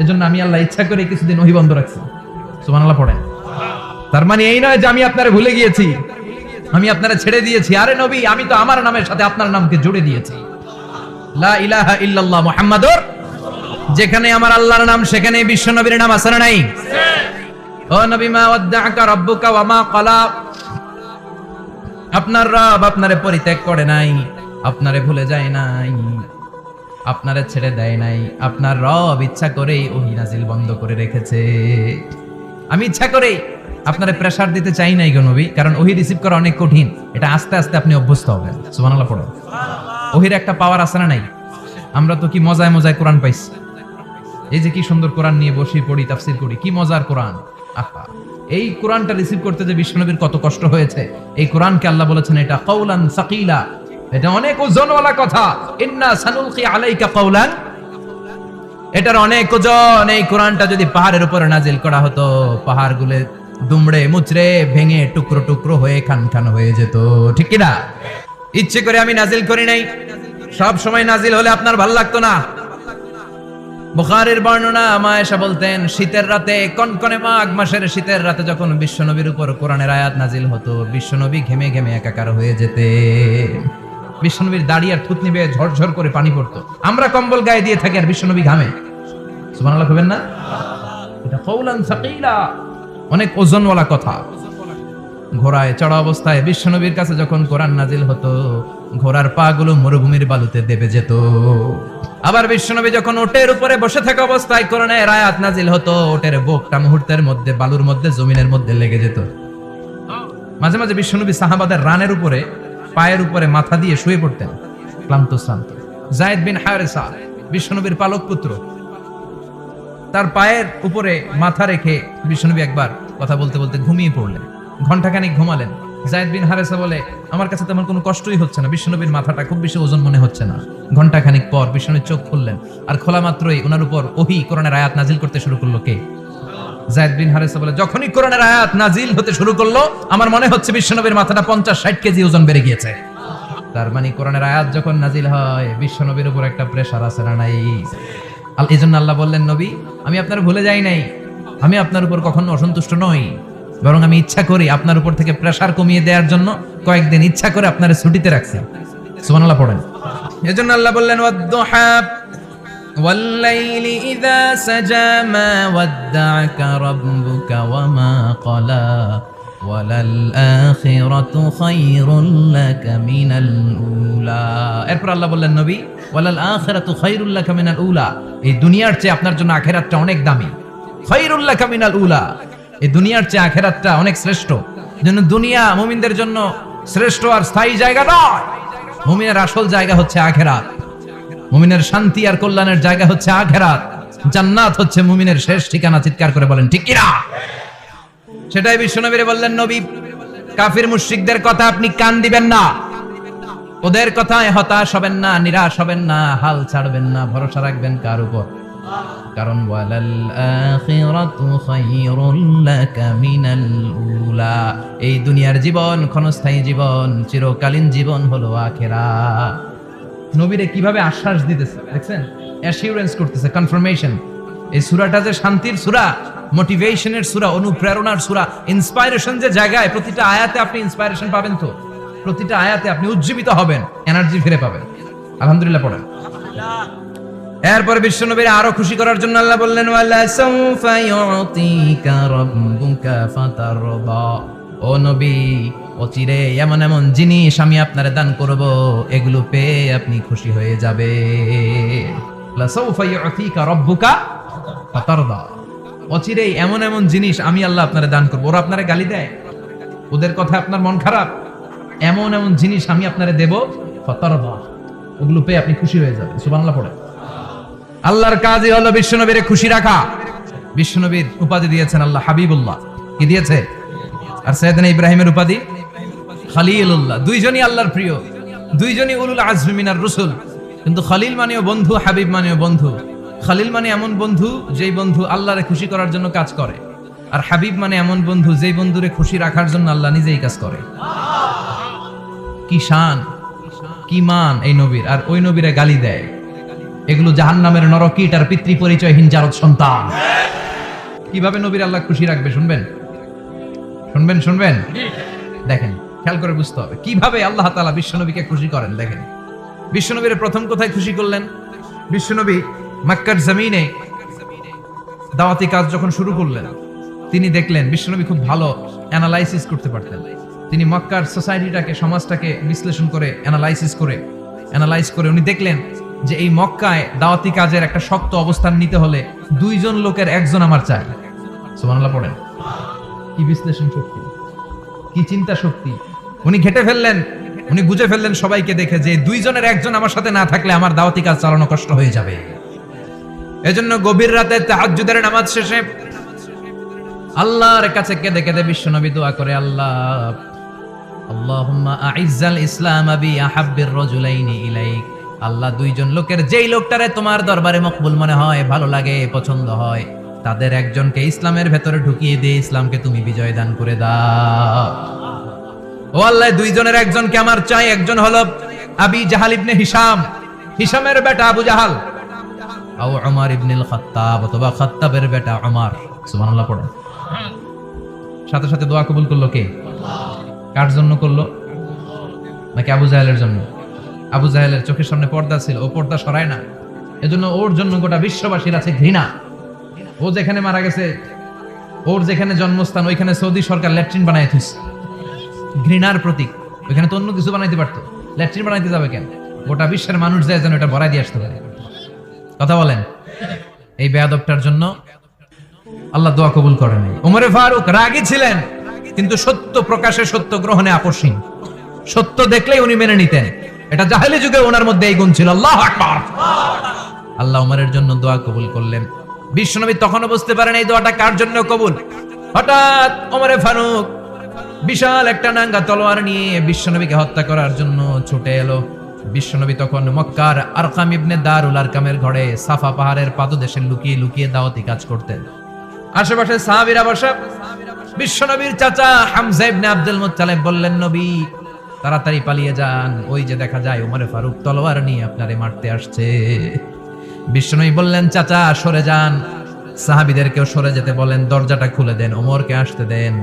A: এজন্য আমি আল্লাহ ইচ্ছা করে কিছুদিন ওহী বন্ধ রাখছি। সুবহানাল্লাহ পড়েন। তার মানে এই নয় যে আমি আপনারে ভুলে গিয়েছি, আমি আপনারে ছেড়ে দিয়েছি। আরে নবী, আমি তো আমার নামের সাথে আপনার নামকে জুড়ে দিয়েছি। লা ইলাহা ইল্লাল্লাহ মুহাম্মাদুর, যেখানে আমার আল্লাহর নাম সেখানে বিশ্ব নবীর নাম আছে না নাই? ও নবী, মা ওয়াদ্দাআকা রাব্বুকা ওয়া মা ক্বালা, আপনার রব আপনারে পরিত্যাগ করে নাই, আপনারে ভুলে যায় নাই, আপনারে ছেড়ে দেয় নাই। আপনার রব ইচ্ছা করেই ওহী নাজিল বন্ধ করে রেখেছে। আমি ইচ্ছা করেই আপনারে প্রেসার দিতে চাই নাই গো নবী, কারণ ওহী রিসিভ করা অনেক কঠিন। এটা আস্তে আস্তে আপনি অভ্যস্ত হবেন। সুবহানাল্লাহ পড়ো। ওহীর একটা পাওয়ার আছে না নাই? আমরা তো কি মজায় মজায় কোরআন পাইছি। এই যে কি সুন্দর কোরআন নিয়ে বসি, পড়ি, তাফসীর করি, কি মজার কোরআন। আহা, এই কোরআনটা রিসিভ করতে যে বিশ্বনবীর কত কষ্ট হয়েছে। এই কোরআনকে আল্লাহ বলেছেন এটা কাওলান সাকিলা, এটা অনেক ওজনওয়ালা কথা। ইন্না সানুলকি আলাইকা কাওলান, এটার অনেক ওজন। এই কোরআনটা যদি পাহাড়ের উপরে নাজিল করা হতো, পাহাড়গুলো দুমড়ে মুচড়ে ভেঙে টুকরো টুকরো হয়ে খান খান হয়ে যেত। ঠিক কি না? ইচ্ছে করে আমি নাজিল করি নাই। সব সময় নাজিল হলে আপনার ভালো লাগতো না। বুখারীর বর্ণনা, মা আয়েশা বলতেন শীতের রাতে, কনকনে মাঘ মাসের শীতের রাতে যখন বিশ্বনবীর উপর কোরআনের আয়াত নাজিল হতো, বিশ্বনবী ঘেমে ঘেমে একাকার হয়ে যেতে। বিশ্বনবীর দাড়ি আর থুতনি বেয়ে ঝরঝর করে পানি পড়তো। আমরা কম্বল গায়ে দিয়ে থাকি আর বিশ্বনবী ঘামে। সুবহানাল্লাহ কইবেন না? এটা কাওলান সাকিলা, অনেক ওজনওয়ালা কথা। ঘোড়ায় চড়া অবস্থায় বিশ্বনবীর কাছে যখন কোরআন নাজিল হতো, ঘোড়ার পা গুলো মরুভূমির বালুতে দেবে যেত। আবার বিশ্বনবী যখন ওটের উপরে বসে থাকা অবস্থায় কোরআনের আয়াত নাজিল হতো, ওটের বুকটা মুহূর্তের মধ্যে বালুর মধ্যে, জমিনের মধ্যে লেগে যেত। মাঝে মাঝে বিশ্বনবী সাহাবাদের রানের উপরে, পায়ের উপরে মাথা দিয়ে শুয়ে পড়তেন, ক্লান্ত শ্রান্ত। যায়েদ বিন হারেসা, বিশ্বনবীর পালক পুত্র, তার পায়ের উপরে মাথা রেখে বিশ্বনবী একবার কথা বলতে বলতে ঘুমিয়ে পড়লেন। ঘন্টাখানিক ঘুমালেন। যায়েদ বিন হারেসা বলে, আমার কাছে তেমন কোনো কষ্টই হচ্ছে না, বিশ্বনবীর মাথাটা খুব বেশি ওজন মনে হচ্ছে না। ঘন্টাখানিক পর বিশ্বনবী চোখ খুললেন, আর খোলা মাত্রই ওনার উপর ওহী কোরআনের আয়াত নাজিল করতে শুরু করলো। কে? যায়েদ বিন হারেসা বলে, যখনই কোরআনের আয়াত নাজিল হতে শুরু করলো, আমার মনে হচ্ছে বিশ্বনবীর মাথাটা 50-60 কেজি ওজন বেড়ে গিয়েছে। তার মানে কোরআনের আয়াত যখন নাজিল হয়, বিশ্বনবীর উপর একটা প্রেসার আছে না নাই? এই জন্য আল্লাহ বললেন, নবী, আমি আপনার ভুলে যাই নাই, আমি আপনার উপর কখনো অসন্তুষ্ট নই, বরং আমি ইচ্ছা করি আপনার উপর থেকে প্রেসার কমিয়ে দেওয়ার জন্য কয়েকদিন ইচ্ছা করে আপনার ছুটিতে রাখছি। সুবহানাল্লাহ পড়েন। এজন্য আল্লাহ বললেন, ওয়াদ-দুহা ওয়াল-লাইলি ইযা সাজা মা ওয়াদ্দা'আকা রাব্বুকা ওয়া মা ক্বালা ওয়ালাল আখিরাতু খায়রুল লাকা মিনাল উলা। এরপর আল্লাহ বললেন, নবী, ওয়ালাল আখিরাতু খায়রুল লাকা মিনাল উলা, এই দুনিয়ার চেয়ে আপনার জন্য আখিরাতটা অনেক দামি। খায়রুল লাকা মিনাল উলা, এই দুনিয়ার চেয়ে আখিরাতটা অনেক শ্রেষ্ঠ। যেন দুনিয়া মুমিনদের জন্য শ্রেষ্ঠ আর স্থায়ী জায়গা নয়। মুমিনের আসল জায়গা হচ্ছে আখিরাত। মুমিনের শান্তি আর কল্যাণের জায়গা হচ্ছে আখিরাত। জান্নাত হচ্ছে মুমিনের শেষ ঠিকানা। চিৎকার করে বলেন ঠিক কি না? সেটাই বিশ্বনবীরে বললেন, নবী, কাফির মুশরিকদের কথা আপনি কান দিবেন না, ওদের কথায় হতাশ হবেন না, নিরাশ হবেন না, হাল ছাড়বেন না, ভরসা রাখবেন কার উপর? কারণ ওয়ালাল আখিরাতু খায়রুল লাকা মিনাল উলা, এই দুনিয়ার জীবন ক্ষণস্থায়ী জীবন, চিরকালীন জীবন হলো আখিরাত। নবীরে কিভাবে আশ্বাস দিতেছে দেখছেন, অ্যাসিউরেন্স করতেছে, কনফার্মেশন। এই সূরাটা যে শান্তির সূরা, মোটিভেশনের সূরা, অনুপ্রেরণার সূরা, ইন্সপাইরেশন যে জায়গায়, প্রতিটা আয়াতে আপনি ইন্সপাইরেশন পাবেন, তো প্রতিটা আয়াতে আপনি উজ্জীবিত হবেন, এনার্জি ফিরে পাবেন। আলহামদুলিল্লাহ পড়েন। এরপর বিশ্বনবীর আরো খুশি করার জন্য আল্লাহ বললেন, ওয়ালা সাউফা ইউতিকা রাব্বুকা ফাতারদা, ও নবী, অচিরে এমন এমন জিনিস আমি আপনারে দান করব, এগুলো পেয়ে আপনি খুশি হয়ে যাবেন। ওয়ালা সাউফা ইউতিকা রাব্বুকা ফাতারদা, অচিরে এমন এমন জিনিস আমি আল্লাহ আপনারে দান করব। ওরা আপনারে গালি দেয়, ওদের কথা আপনার মন খারাপ, এমন এমন জিনিস আমি আপনারে দেব, ফাতারদা, ওগুলো পেয়ে আপনি খুশি হয়ে যাবেন। সুবহানাল্লাহ পড়ে। আল্লাহর কাজই হলো বিশ্বনবীরে খুশি রাখা। বিশ্বনবীর উপাধি দিয়েছেন আল্লাহ হাবিবুল্লাহ, কি দিয়েছে? আর সাইয়েদনা ইব্রাহিমের উপাধি খলিলুল্লাহ। দুইজনই আল্লাহর প্রিয়, দুইজনই উলুল আজমি মিনার রাসূল। কিন্তু খলিল মানেও বন্ধু, হাবিব মানেও বন্ধু। খলিল মানে এমন বন্ধু যেই বন্ধু আল্লাহরে খুশি করার জন্য কাজ করে, আর হাবিব মানে এমন বন্ধু যেই বন্ধুরে খুশি রাখার জন্য আল্লাহ নিজেই কাজ করে। কি শান, কি মান এই নবীর! আর ওই নবীরে গালি দেয়, এগুলো জাহান্নামের নরকীট আর পিতৃ পরিচয়হীন জারদ সন্তান। কিভাবে নবীর আল্লাহ খুশি রাখবে শুনবেন শুনবেন শুনবেন দেখেন, খেয়াল করে বুঝতে হবে কিভাবে আল্লাহ তাআলা বিশ্বনবীকে খুশি করেন। দেখেন বিশ্বনবীর প্রথম কোথায় খুশি করলেন? বিশ্বনবী মক্কার জমিনে দাওয়াতি কাজ যখন শুরু করলেন, তিনি দেখলেন বিশ্বনবী খুব ভালো অ্যানালাইসিস করতে পারতেন। তিনি মক্কার সোসাইটিটাকে, সমাজটাকে বিশ্লেষণ করে অ্যানালাইজ করে উনি দেখলেন যে এই মক্কায় দাওয়াতি কাজের একটা শক্ত অবস্থান নিতে হলে দুইজন লোকের একজন আমার চাই। সুবহানাল্লাহ পড়েন। কি বিশ্লেষণ শক্তি, কি চিন্তা শক্তি! উনি ঘেটে ফেললেন, উনি বুঝে ফেললেন সবাইকে দেখে যে দুইজনের একজন আমার সাথে না থাকলে আমার দাওয়াতি কাজ চালানো কষ্ট হয়ে যাবে। এজন্য গভীর রাতে তাহাজ্জুদের নামাজ শেষে আল্লাহর কাছে কেঁদে কেঁদে বিশ্বনবী দোয়া করে, আল্লাহুম্মা আইজ্জাল ইসলাম বি আহাব্বির রাজুলাইনি ইলাইক। আল্লাহ, দুইজন লোকের যেই লোকটারে তোমার দরবারে মকবুল মনে হয়, ভালো লাগে, পছন্দ হয়, তাদের একজনকে ইসলামের ভেতরে ঢুকিয়ে দিয়ে ইসলামকে তুমি বিজয় দান করে দাও। ও আল্লাহ, দুইজনের একজনকে আমার চাই। একজন হলো আবি জাহাল ইবনে হিশাম, হিশামের বেটা আবু জাহাল, আও উমর ইবনুল খাত্তাব, অথবা খাত্তাবের বেটা উমর। সুবহানাল্লাহ পড়েন। সাথে সাথে দোয়া কবুল করলো কে? কার জন্য করলো? নাকি আবু জাহেলের জন্য? আবু জাহেলের চোখের সামনে পর্দা ছিল, ও পর্দা সরায় না, এজন্য ওর জন্য গোটা বিশ্ববাসীর আছে ঘৃণা। ও যেখানে মারা গেছে, ওর যেখানে জন্মস্থান, ওইখানে সৌদি সরকার ল্যাট্রিন বানায় দিচ্ছে, ঘৃণার প্রতীক। ওইখানে তো অন্য কিছু বানাইতে পারতো, ল্যাট্রিন বানাইতে যাবে কেন? গোটা বিশ্বের মানুষ যায় যেন এটা ভরাই দিয়ে আসতে পারে। কথা বলেন। এই বেয়াদবটার জন্য আল্লাহ দোয়া কবুল করেন। ওমরে ফারুক রাগী ছিলেন, কিন্তু সত্য প্রকাশে, সত্য গ্রহণে আপোষহীন। সত্য দেখলেই উনি মেনে নিতেন। এটা জাহেলি যুগে ওনার মধ্যে এই গুণ ছিল। আল্লাহু আকবার। আল্লাহ ওমরের জন্য দোয়া কবুল করলেন। বিশ্বনবী তখনও বুঝতে পারেন এই দোয়াটা কার জন্য কবুল। হঠাৎ ওমরে ফারুক বিশাল একটা নাঙ্গা তলোয়ার নিয়ে বিশ্বনবীকে হত্যা করার জন্য ছুটে এলো। বিশ্বনবী তখন মক্কার আরকাম ইবনে দারুল আরকামের ঘরে সাফা পাহাড়ের পাদদেশে লুকিয়ে লুকিয়ে দাওয়াতি কাজ করতেন। আশেপাশে সাহাবীরা বসা। বিশ্বনবীর চাচা হামজা ইবনে আব্দুল মুত্তালিব বললেন, নবী তাড়াতাড়ি পালিয়ে যান, ওই যে দেখা যায় ওমরে ফারুক তলোয়ার নিয়ে আপনারে মারতে আসছে। বিশ্বনবী বললেন, চাচা সরে যান, সাহাবীদেরকেও সরে যেতে বলেন, দরজাটা খুলে দেন, ওমরকে আসতে দেন।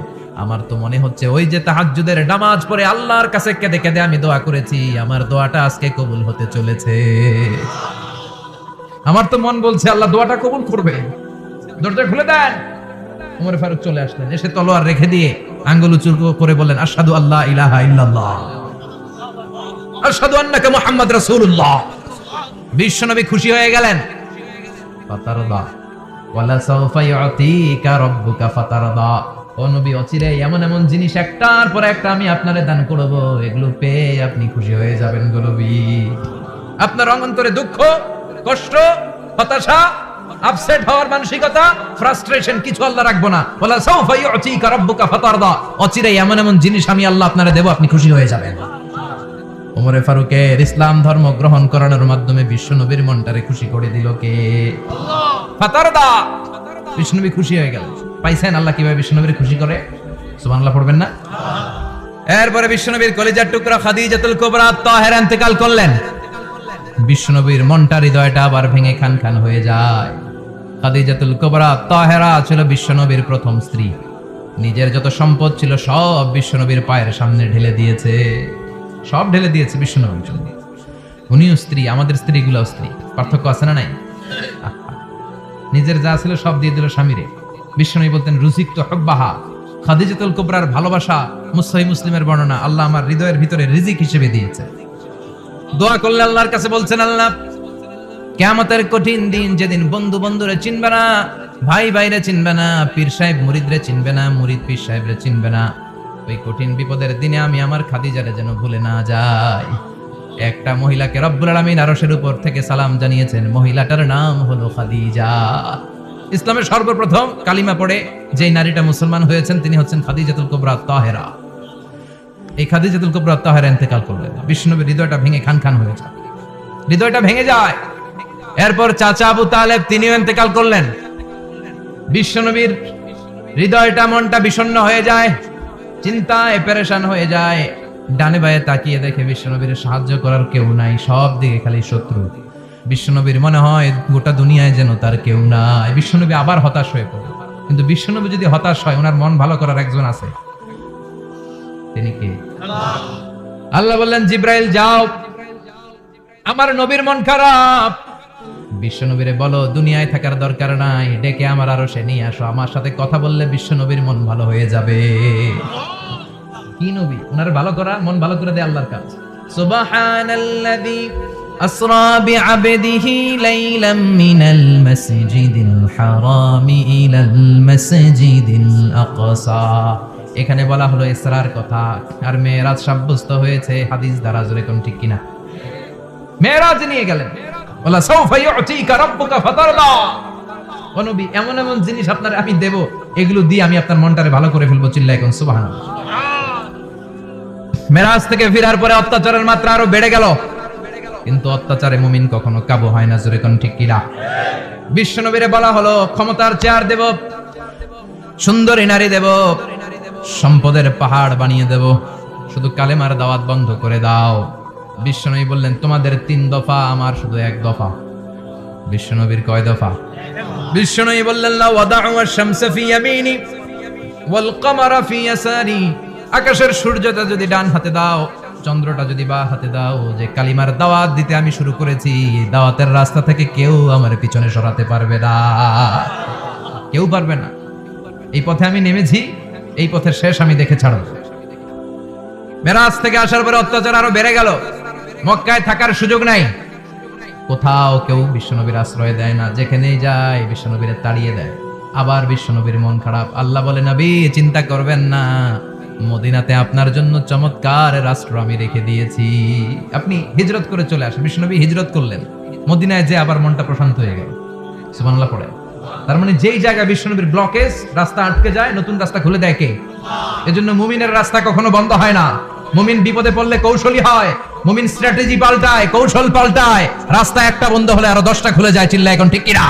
A: আমার তো মনে হচ্ছে ওই যে তাহাজ্জুদের নামাজ পড়ে আল্লাহর কাছে কেঁদে কেঁদে আমি দোয়া করেছি, আমার দোয়াটা আজকে কবুল হতে চলেছে। আমার তো মন বলছে আল্লাহ দোয়াটা কবুল করবে। দরজা খুলে দেন। ওমর ফারুক চলে আসলেন, এসে তলোয়ার রেখে দিয়ে আঙ্গুল উঁচু করে বললেন, আশহাদু আল্লা ইলাহা ইল্লাল্লাহ, আশহাদু আন্নাকা মুহাম্মদ রাসূলুল্লাহ। বিশ্বনবী খুশি হয়ে গেলেন। ফাতারদা ওয়ালা সাওফা ইউতিকা রাব্বুকা ফাতারদা। ও নবী, অচিরে এমন এমন জিনিস একটার পর একটা আমি আপনারে দান করব, এগুলো পেয়ে আপনি খুশি হয়ে যাবেন গো নবী। আপনার অন্তরে দুঃখ, কষ্ট, হতাশা, আপসেট হওয়ার মানসিকতা, ফ্রাস্ট্রেশন কিছু আল্লাহ রাখবো না। ওয়ালা সাওফা ইউতিকা রাব্বুকা ফাতারদা। অচিরে এমন এমন জিনিস আমি আল্লাহ আপনারে দেব, আপনি খুশি হয়ে যাবেন। ওমরে ফারুকের ইসলাম ধর্ম গ্রহণ করানোর মাধ্যমে বিশ্বনবীর মনটারে খুশি করে দিল কে? আল্লাহ। ফাতারদা। বিশ্বনবী খুশি হয়ে গেল। পাইছেন আল্লাহ কিভাবে বিশ্বনবীর খুশি করে? সুবহানাল্লাহ পড়বেন না? এরপরে বিশ্বনবীর কলিজার টুকরা খাদিজাতুল কুবরা তাহেরা ইন্তেকাল করলেন। বিশ্বনবীর মনটা, হৃদয়টা আবার ভেঙে খান খান হয়ে যায়। খাদিজাতুল কুবরা তাহেরা ছিল বিশ্বনবীর প্রথম স্ত্রী। নিজের যত সম্পদ ছিল সব বিশ্বনবীর পায়ের সামনে ঢেলে দিয়েছে, সব ঢেলে দিয়েছে বিশ্বনবীর জন্য। উনিও স্ত্রী, আমাদের স্ত্রীগুলোও স্ত্রী, পার্থক্য আছে না নাই? নিজের যা ছিল সব দিয়ে দিল স্বামীরে। বিশ্বনবী বলতেন, রুজিকতু হুব্বাহা। খাদিজাতুল কুবরার ভালোবাসা সহিহ মুসলিমের বর্ণনা, আল্লাহ আমার হৃদয়ের ভিতরে রিজিক হিসেবে দিয়েছে। দোয়া করলে আল্লাহর কাছে বলছেন, আল্লাহ কিয়ামতের কঠিন দিন, যেদিন বন্ধু বন্ধুরে চিনবে না, ভাই ভাইরে চিনবে না, পীর সাহেব মুরিদরে চিনবে না, মুরিদ পীর সাহেবরে চিনবে না, ওই কঠিন বিপদের দিনে আমি আমার খাদিজারে যেন ভুলে না যাই। একটা মহিলাকে রব্বুল আলামিন আরশের উপর থেকে সালাম জানিয়েছেন, মহিলাটার নাম হলো খাদিজা। ইসলামের সর্বপ্রথম কালিমা পড়ে যেই নারীটা মুসলমান হয়েছেন তিনি হচ্ছেন খাদিজাতুল কুবরা তাহেরা। এই খাদিজাতুল কুবরা তাহেরা ইন্তেকাল করলেন। বিশ্বনবীর হৃদয়টা ভেঙে খান খান হয়ে যায়, হৃদয়টা ভেঙে যায়। এরপর চাচা আবু তালেব তিনিও ইন্তেকাল করলেন। বিশ্বনবীর হৃদয়টা, মনটা বিষণ্ণ হয়ে যায়, চিন্তায় পেরেশান হয়ে যায়। ডানে বায়ে তাকিয়ে দেখে বিশ্বনবীর সাহায্য করার কেউ নাই, সব দিকে খালি শত্রু। বিশ্বনবীর মনে হয় গোটা দুনিয়ায় যেন তার কেউ নাই। বিশ্বনবী আবার হতাশ হয়ে পড়ে। কিন্তু বিশ্বনবী যদি হতাশ হয়, ওনার মন ভালো করার একজন আছে। তিনি কে? আল্লাহ বললেন, জিব্রাইল যাও, আমার নবীর মন খারাপ। বিশ্বনবীরে বলো দুনিয়ায় থাকার দরকার নাই, ডেকে আমার আরশে নিয়ে আসো, আমার সাথে কথা বললে বিশ্বনবীর মন ভালো হয়ে যাবে। কি নবী? ওনার ভালো করা, মন ভালো করে দেয় আল্লাহর কাজ। সুবহানাল্লাযী আসরা বিআবদিহি লাইলাম মিনাল মাসজিদিল হারামি ইলাল মাসজিদিল আকসা। এখানে বলা হলো ইসরার কথা, আর মেরাজ সাব্যস্ত হয়েছে হাদিস দ্বারা। জোরে কোন ঠিক কিনা? মেরাজ নিয়ে গেলেন, বলা সাউফা ইউতিকা রাব্বুকা ফাতারদা। ও নবী, এমন এমন জিনিস আপনার আমি দেব, এগুলো দিয়ে আমি আপনার মনটারে ভালো করে ফেলবো। চিল্লায় কোন সুবহানাল্লাহ। মেরাজ থেকে ফেরার পরে অত্যাচারের মাত্রা আরো বেড়ে গেল, কিন্তু অত্যাচারে মুমিন কখনো কাবু হয় না। জোরে কোন ঠিক কিনা? বিশ্বনবীরে বলা হলো ক্ষমতার চেয়ার দেব, সুন্দরী নারী দেব, সম্পদের পাহাড় বানিয়ে দেব, শুধু কালেমার দাওয়াত বন্ধ করে দাও। বিশ্বনবী বললেন, তোমাদের 3 দফা, আমার শুধু 1 দফা। বিশ্বনবীর কয় দফা? বিশ্বনবী বললেন, লা ওয়াদাউ আশ-শামসা ফি ইয়ামিনি ওয়াল কমারা ফি ইয়াসারি। আকাশের সূর্যটা যদি ডান হাতে দাও, চন্দ্রটা যদি বাঁ হাতে দাও, যে কালিমার দাওয়াত দিতে আমি শুরু করেছি, দাওয়াতের রাস্তা থেকে কেউ আমার পিছনে সরাতে পারবে না, কেউ পারবে না। এই পথে আমি নেমেছি, এই পথের শেষ আমি দেখে ছাড়ব। মেরাজ থেকে আসার পরে অত্যাচার আরো বেড়ে গেল, মক্কায় থাকার সুযোগ নাই, কোথাও কেউ বিশ্বনবীর আশ্রয় দেয় না, যেখানেই যায় বিশ্বনবীর তাড়িয়ে দেয়। আবার বিশ্বনবীর মন খারাপ। আল্লাহ বলে, নবী চিন্তা করবেন না, মদিনাতে আপনার জন্য চমৎকার রাষ্ট্র আমি রেখে দিয়েছি, আপনি হিজরত করে চলে আসেন। বিশ্বনবী হিজরত করলেন, মদিনায় যে আবার মনটা প্রশান্ত হয়ে গেল। সুবহানাল্লাহ পড়ে। তার মানে যেই জায়গায় বিশ্বনবীর ব্লকেজ, রাস্তা আটকে যায়, নতুন রাস্তা খুলে দেয় কে? এজন্য মুমিনের রাস্তা কখনো বন্ধ হয় না। মুমিন বিপদে পড়লে কৌশলী হয়, মুমিন স্ট্র্যাটেজি পাল্টায়, কৌশল পাল্টায়। রাস্তা একটা বন্ধ হলে আরো 10টা খুলে যায়। চিল্লায় এখন ঠিক কিনা?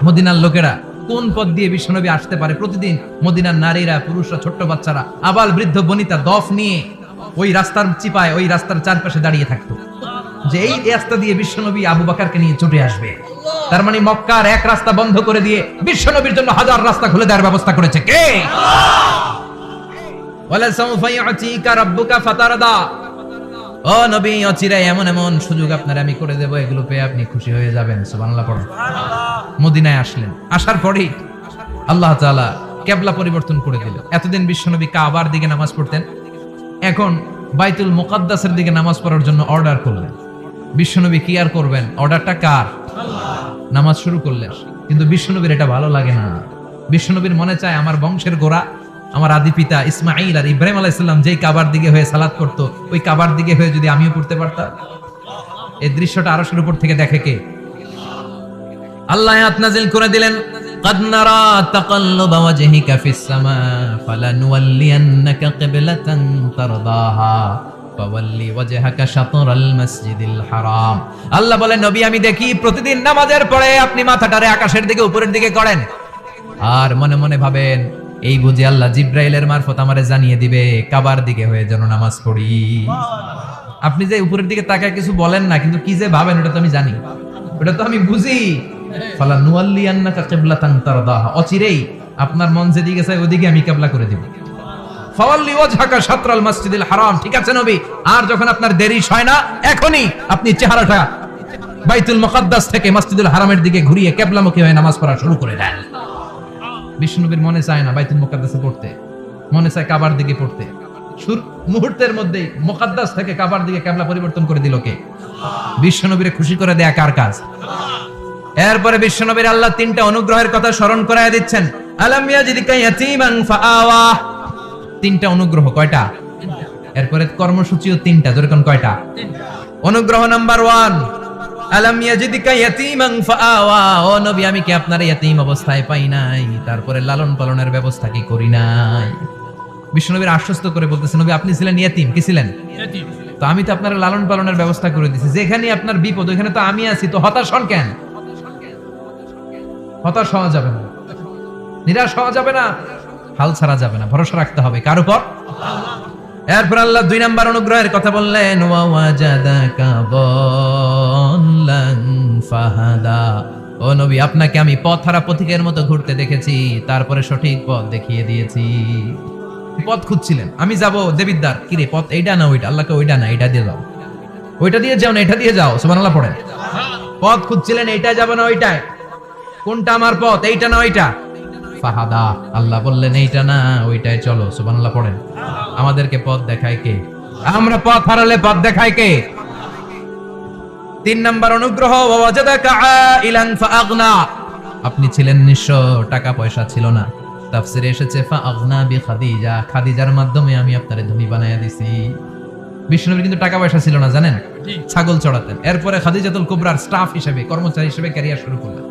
A: মদিনার লোকেরা কোন পথ দিয়ে বিশ্বনবী আসতে পারে? প্রতিদিন মদিনার নারীরা, পুরুষরা, ছোট্ট বাচ্চারা, আবাল বৃদ্ধ বনিতা দফ নিয়ে ওই রাস্তার চিপায়, ওই রাস্তার চারপাশে দাঁড়িয়ে থাকতো, যে এই রাস্তা দিয়ে বিশ্বনবী আবু বকরকে নিয়ে ছুটে আসবে। তার মানে মক্কার এক রাস্তা বন্ধ করে দিয়ে বিশ্বনবীর জন্য হাজার রাস্তা খুলে দেওয়ার ব্যবস্থা করেছে কে? ওয়ালা সাউফা ইউতিকা রাব্বুকা ফাতারদা। ও নবী, অচিরাই এমন এমন সুযোগ আপনার আমি করে দেব, এগুলো পেয়ে আপনি খুশি হয়ে যাবেন। সুবহানাল্লাহ পড়ুন। মদিনায় আসলেন, আসার পরেই আল্লাহ তাআলা কিবলা পরিবর্তন করে দিল। এতদিন বিশ্বনবী কাবার দিকে নামাজ পড়তেন, এখন বাইতুল মুকাদ্দাসের দিকে নামাজ পড়ার জন্য অর্ডার করলেন। বিশ্বনবী কি আর করবেন? অর্ডারটা কার? আল্লাহ। নামাজ শুরু করলেন, কিন্তু বিশ্বনবীর এটা ভালো লাগে না। বিশ্বনবীর মনে চায় আমার বংশের গোড়া, আমার আদি পিতা ইসমাঈল আর ইব্রাহিম আলাইহিস সালাম যেই কাবার দিকে হয়ে সালাত করতো, ওই কাবার দিকে হয়ে যদি আমিও পড়তে পারতাম। এই দৃশ্যটা আরশের উপর থেকে দেখে কে? আল্লাহ আয়াত নাযিল করে দিলেন, قد نرى تقلب وجهك في السماء فلنولينك قبلة ترضاها فولي وجهك شطر المسجد الحرام। আল্লাহ বলেন, নবী আমি দেখি প্রতিদিন নামাজের পরে আপনি মাথাটারে আকাশের দিকে, উপরের দিকে করেন, আর মনে মনে ভাবেন এই বুঝি আল্লাহ জিব্রাইলের মারফত আমারে জানিয়ে দিবে কাবার দিকে হয়ে যেন নামাজ পড়ি। আপনি যে উপরের দিকে তাকায় কিছু বলেন না, কিন্তু কি যে ভাবেন ওটা তো আমি জানি, ওটা তো আমি বুঝি। ফালা নুয়াল্লিয়ান্নাকা কিবলাতান তারদাহা, অচিরেই আপনার মন যেদিকে চায় ওদিকে আমি কিবলা করে দেব। ফাওয়াল্লি ওয়াজহাকা শাতরাল মাসজিদিল হারাম। ঠিক আছে নবী, আর যখন আপনার দেরি হয় না, এখনই আপনি চেহারাটা বাইতুল মুকাদ্দাস থেকে মসজিদুল হারামের দিকে ঘুরিয়ে কিবলামুখী হয়ে নামাজ পড়া শুরু করে দেন। বিষ্ণুনবীর মনে চায় না বাইতুল মুকাদ্দাসে পড়তে, মনে চায় কাবার দিকে পড়তে। মুহূর্তের মধ্যেই মুকাদ্দাস থেকে কাবার দিকে কিবলা পরিবর্তন করে দিল কে? বিশ্বনবীরে খুশি করে দেয়া কার কাজ? এরপরে বিশ্বনবীর আল্লাহ 3টা অনুগ্রহের কথা স্মরণ করায় দিচ্ছেন। আলাম ইয়াজিদকা ইয়াতীমান ফাআওয়া। 3টা অনুগ্রহ, কয়টা? এরপরে কর্মসূচিও 3টা। যেরকম কয়টা? অনুগ্রহ নাম্বার 1, আলাম ইয়াজিদকা ইয়াতীমান ফাআওয়া। ও নবী, আমি কি আপনার ইয়াতীম অবস্থায় পাই নাই, তারপরে লালন পালনের ব্যবস্থা কি করি নাই? বিশ্বনবীর আশ্বস্ত করে বলতেছেন, নবী আপনি ছিলেন ইয়াতীম, কি ছিলেন? ইয়াতীম। তো আমি তো আপনার লালন পালনের ব্যবস্থা করে দিয়েছি। যেখানে আপনার বিপদ ওখানে তো আমি আছি, তো হতাশ হন কেন? হতাশ হওয়া যাবে না, নিরাশ হওয়া যাবে না, হাল ছাড়া যাবে না, ভরসা রাখতে হবে কার উপর? এরপর আল্লাহ 2 নাম্বার অনুগ্রহের কথা বললেন, ওয়া ওয়াজাদাকা দাল্লান ফাহাদা। ও নবী, আপনাকে আমি পথহারা পথিকের মতো ঘুরতে দেখেছি, তারপরে সঠিক পথ দেখিয়ে দিয়েছি। পথ খুঁজছিলেন, আমি যাব দেবিদ্বার, কি রে পথ এইটা না ওইটা? আল্লাহকে ওইটা না এটা দিয়ে যাও, ওইটা দিয়ে যাও না এটা দিয়ে যাও। সুবহানাল্লাহ পড়েন। পথ খুঁজছিলেন, এইটা যাব না ওইটায়, কোনটা আমার পথ, এইটা না ওইটা? ফাহাদা, আল্লাহ বললেন এইটা না ওইটায় চলো। সুবহানাল্লাহ পড়েন। আমাদেরকে পথ দেখায় কে? আমরা পথ হারালে পথ দেখায় কে? 3 নাম্বার অনুগ্রহ, ওয়াজাদাকা আইলান ফাআগনা। আপনি ছিলেন নিঃস্ব, টাকা পয়সা ছিল না। তাফসিরে এসেছে ফাআগনা বিখাদিজা, খাদিজার মাধ্যমে আমি আপনারে ধনী বানায়া দিছি। বিষ্ণুনবীর কিন্তু টাকা পয়সা ছিল না, জানেন? ছাগল চড়াতেন। এরপরে খাদিজাতুল কুবরার স্টাফ হিসেবে, কর্মচারী হিসেবে ক্যারিয়ার শুরু করলেন।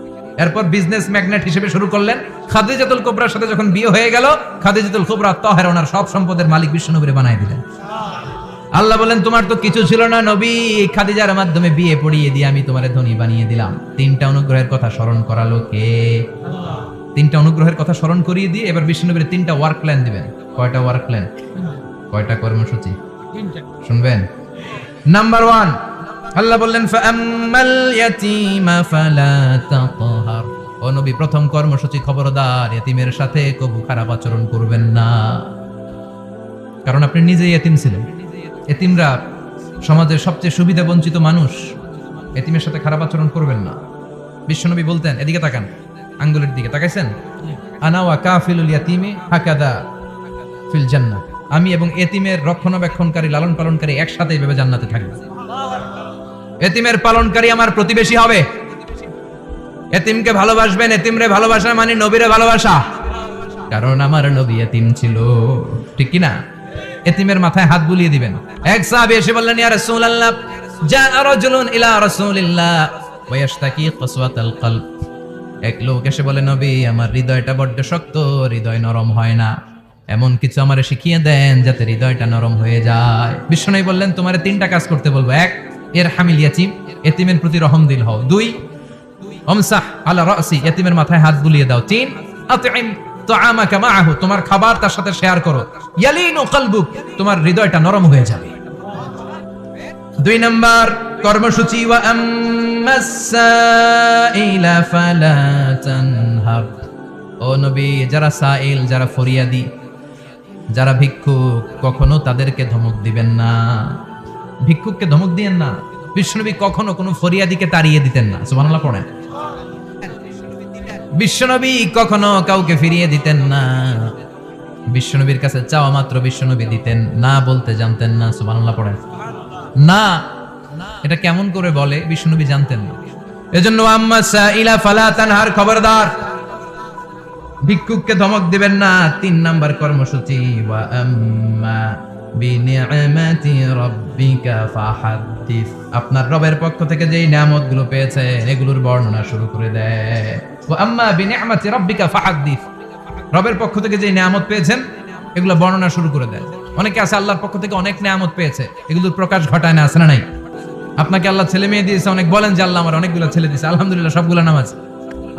A: এরপর বিজনেস ম্যাগনেট হিসেবে শুরু করলেন। খাদিজাতুল কুবরার সাথে যখন বিয়ে হয়ে গেল, খাদিজাতুল কুবরা তাহের, ওনার সব সম্পদের মালিক বিষ্ণুনবীরে বানায় দিলেন। আল্লাহ বলেন তোমার তো কিছু ছিল না নবী, খাদিজার মাধ্যমে বিয়ে পড়িয়ে দিয়ে আমি তোমারে ধনী বানিয়ে দিলাম। 3টা অনুগ্রহের কথা স্মরণ করালো কে? আল্লাহ। 3টা অনুগ্রহের কথা স্মরণ করিয়ে দিয়ে এবার বিষ্ণুনবীর 3টা ওয়ার্ক প্ল্যান দিবেন। কয়টা ওয়ার্ক প্ল্যান? কয়টা কর্মসূচি? 3টা। শুনবেন। নাম্বার 1, আল্লাহ বললেন ফাআম্মাল ইয়াতীমা ফালা তাকহার। ও নবী, প্রথম কর্মসূচি, খবরদার এতিমের সাথে কবু খারাপ আচরণ করবেন না, কারণ আপনি নিজেই এতিম ছিলেন। এতিমরা সমাজের সবচেয়ে সুবিধা বঞ্চিত মানুষ, এতিমের সাথে খারাপ আচরণ করবেন না। বিশ্বনবী বলতেন, এদিকে তাকান, আঙ্গুলের দিকে তাকাইছেন, আনা ওয়া কাফিলুল ইয়াতীমি হাকাদা ফিল জান্নাহ। আমি এবং এতিমের রক্ষণাবেক্ষণকারী, লালন পালনকারী একসাথে এইভাবে জান্নাতে থাকবে। এতিমের পালনকারী আমার প্রতিবেশী হবে। এতিমকে ভালোবাসবেন, এতিমরে ভালোবাসা মানে নবীরে ভালোবাসা, কারণ আমার নবী এতিম ছিল, ঠিক কি না? এতিমের মাথায় হাত বুলিয়ে দিবেন। এক সাহাবী এসে বললেন, ইয়া রাসূলুল্লাহ, জাআ রাজুলুন ইলা রাসূলিল্লাহ ওয়া ইয়াশতাকি কসওয়াতাল কলব। এক লোক এসে বলে, নবী আমার হৃদয়টা বড্ড শক্ত, হৃদয় নরম হয় না, এমন কিছু আমারে শিখিয়ে দেন যাতে হৃদয়টা নরম হয়ে যায়। বিশ্বনবী বললেন, তোমারে 3টা কাজ করতে বলবো। 1, ইরহামিল ইয়াতীম, এতিমের প্রতি রহমদিল হও। 2, আমসাহ আলা রাসি, এতিমের মাথায় হাত বুলিয়ে দাও। 3, আতইম তাআমাকা মাআহু, তোমার খাবার তার সাথে শেয়ার করো। ইয়ালিনু কলবুক, তোমার হৃদয়টা নরম হয়ে যাবে। 2 নাম্বার কর্মসূচি, ওয়া আম্মাস সাইলা ফালা তানহার। ও নবী, যারা সাইল, যারা ফরিয়াদি, যারা ভিক্ষুক, কখনো তাদেরকে ধমক দিবেন না। ভিক্ষুককে ধমক দিয়েন না। বিশ্বনবী কখনো কোনো ফরিয়াদিকে তাড়িয়ে দিতেন না। সুবহানাল্লাহ পড়েন। বিশ্বনবী কখনো কাউকে ফিরিয়ে দিতেন না। বিশ্বনবীর কাছে চাওয়া মাত্র বিশ্বনবী দিতেন, না বলতে জানতেন না। সুবহানাল্লাহ পড়েন। না, এটা কেমন করে বলে বিশ্বনবী জানতেন না। এজন্য আম্মা সাইলা ফালা তানহার, খবরদার ভিক্ষুককে ধমক দিবেন না। 3 নাম্বার কর্মসূচি, ওয়া আম্মা বিনিআমাতি রাব্বিকা ফাহাদ্দিস, আপনার রবের পক্ষ থেকে যেই নিয়ামতগুলো পেয়েছে এগুলোর বর্ণনা শুরু করে দেয়। ওয়া আম্মা বিনিআমাতি রাব্বিকা ফাহাদ্দিস, রবের পক্ষ থেকে যেই নিয়ামত পেয়েছেন এগুলো বর্ণনা শুরু করে দেয়। অনেকে আছে আল্লাহর পক্ষ থেকে অনেক নিয়ামত পেয়েছে, এগুলোর প্রকাশ ঘটায় না, আছে না নাই? আপনাকে আল্লাহ ছেলে মেয়ে দিয়েছে, অনেক বলেন যে আল্লাহ আমার অনেকগুলো ছেলে দিয়েছে, আলহামদুলিল্লাহ সবগুলো নামাজ।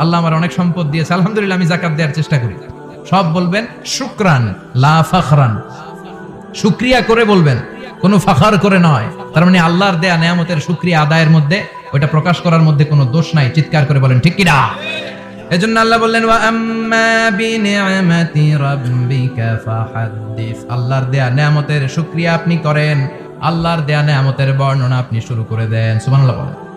A: আল্লাহ আমার অনেক সম্পদ দিয়েছে, আলহামদুলিল্লাহ আমি যাকাত দেওয়ার চেষ্টা করি। সব বলবেন শুকরান লা ফাখরান, শুকরিয়া করে বলবেন, কোনো ফাখার করে নয়। তার মানে আল্লাহর দেয়া নিয়ামতের শুকরিয়া আদায়ের মধ্যে, ওটা প্রকাশ করার মধ্যে কোনো দোষ নাই। চিৎকার করে বলেন ঠিক কি না? এজন্য আল্লাহ বললেন, ওয়া আম্মা বিনিআমাতি রাব্বিকা ফাহাদ্দিস, আল্লাহর দেয়া নিয়ামতের শুকরিয়া আপনি করেন, আল্লাহর দেয়া নিয়ামতের বর্ণনা আপনি শুরু করে দেন। সুবহানাল্লাহ বলেন।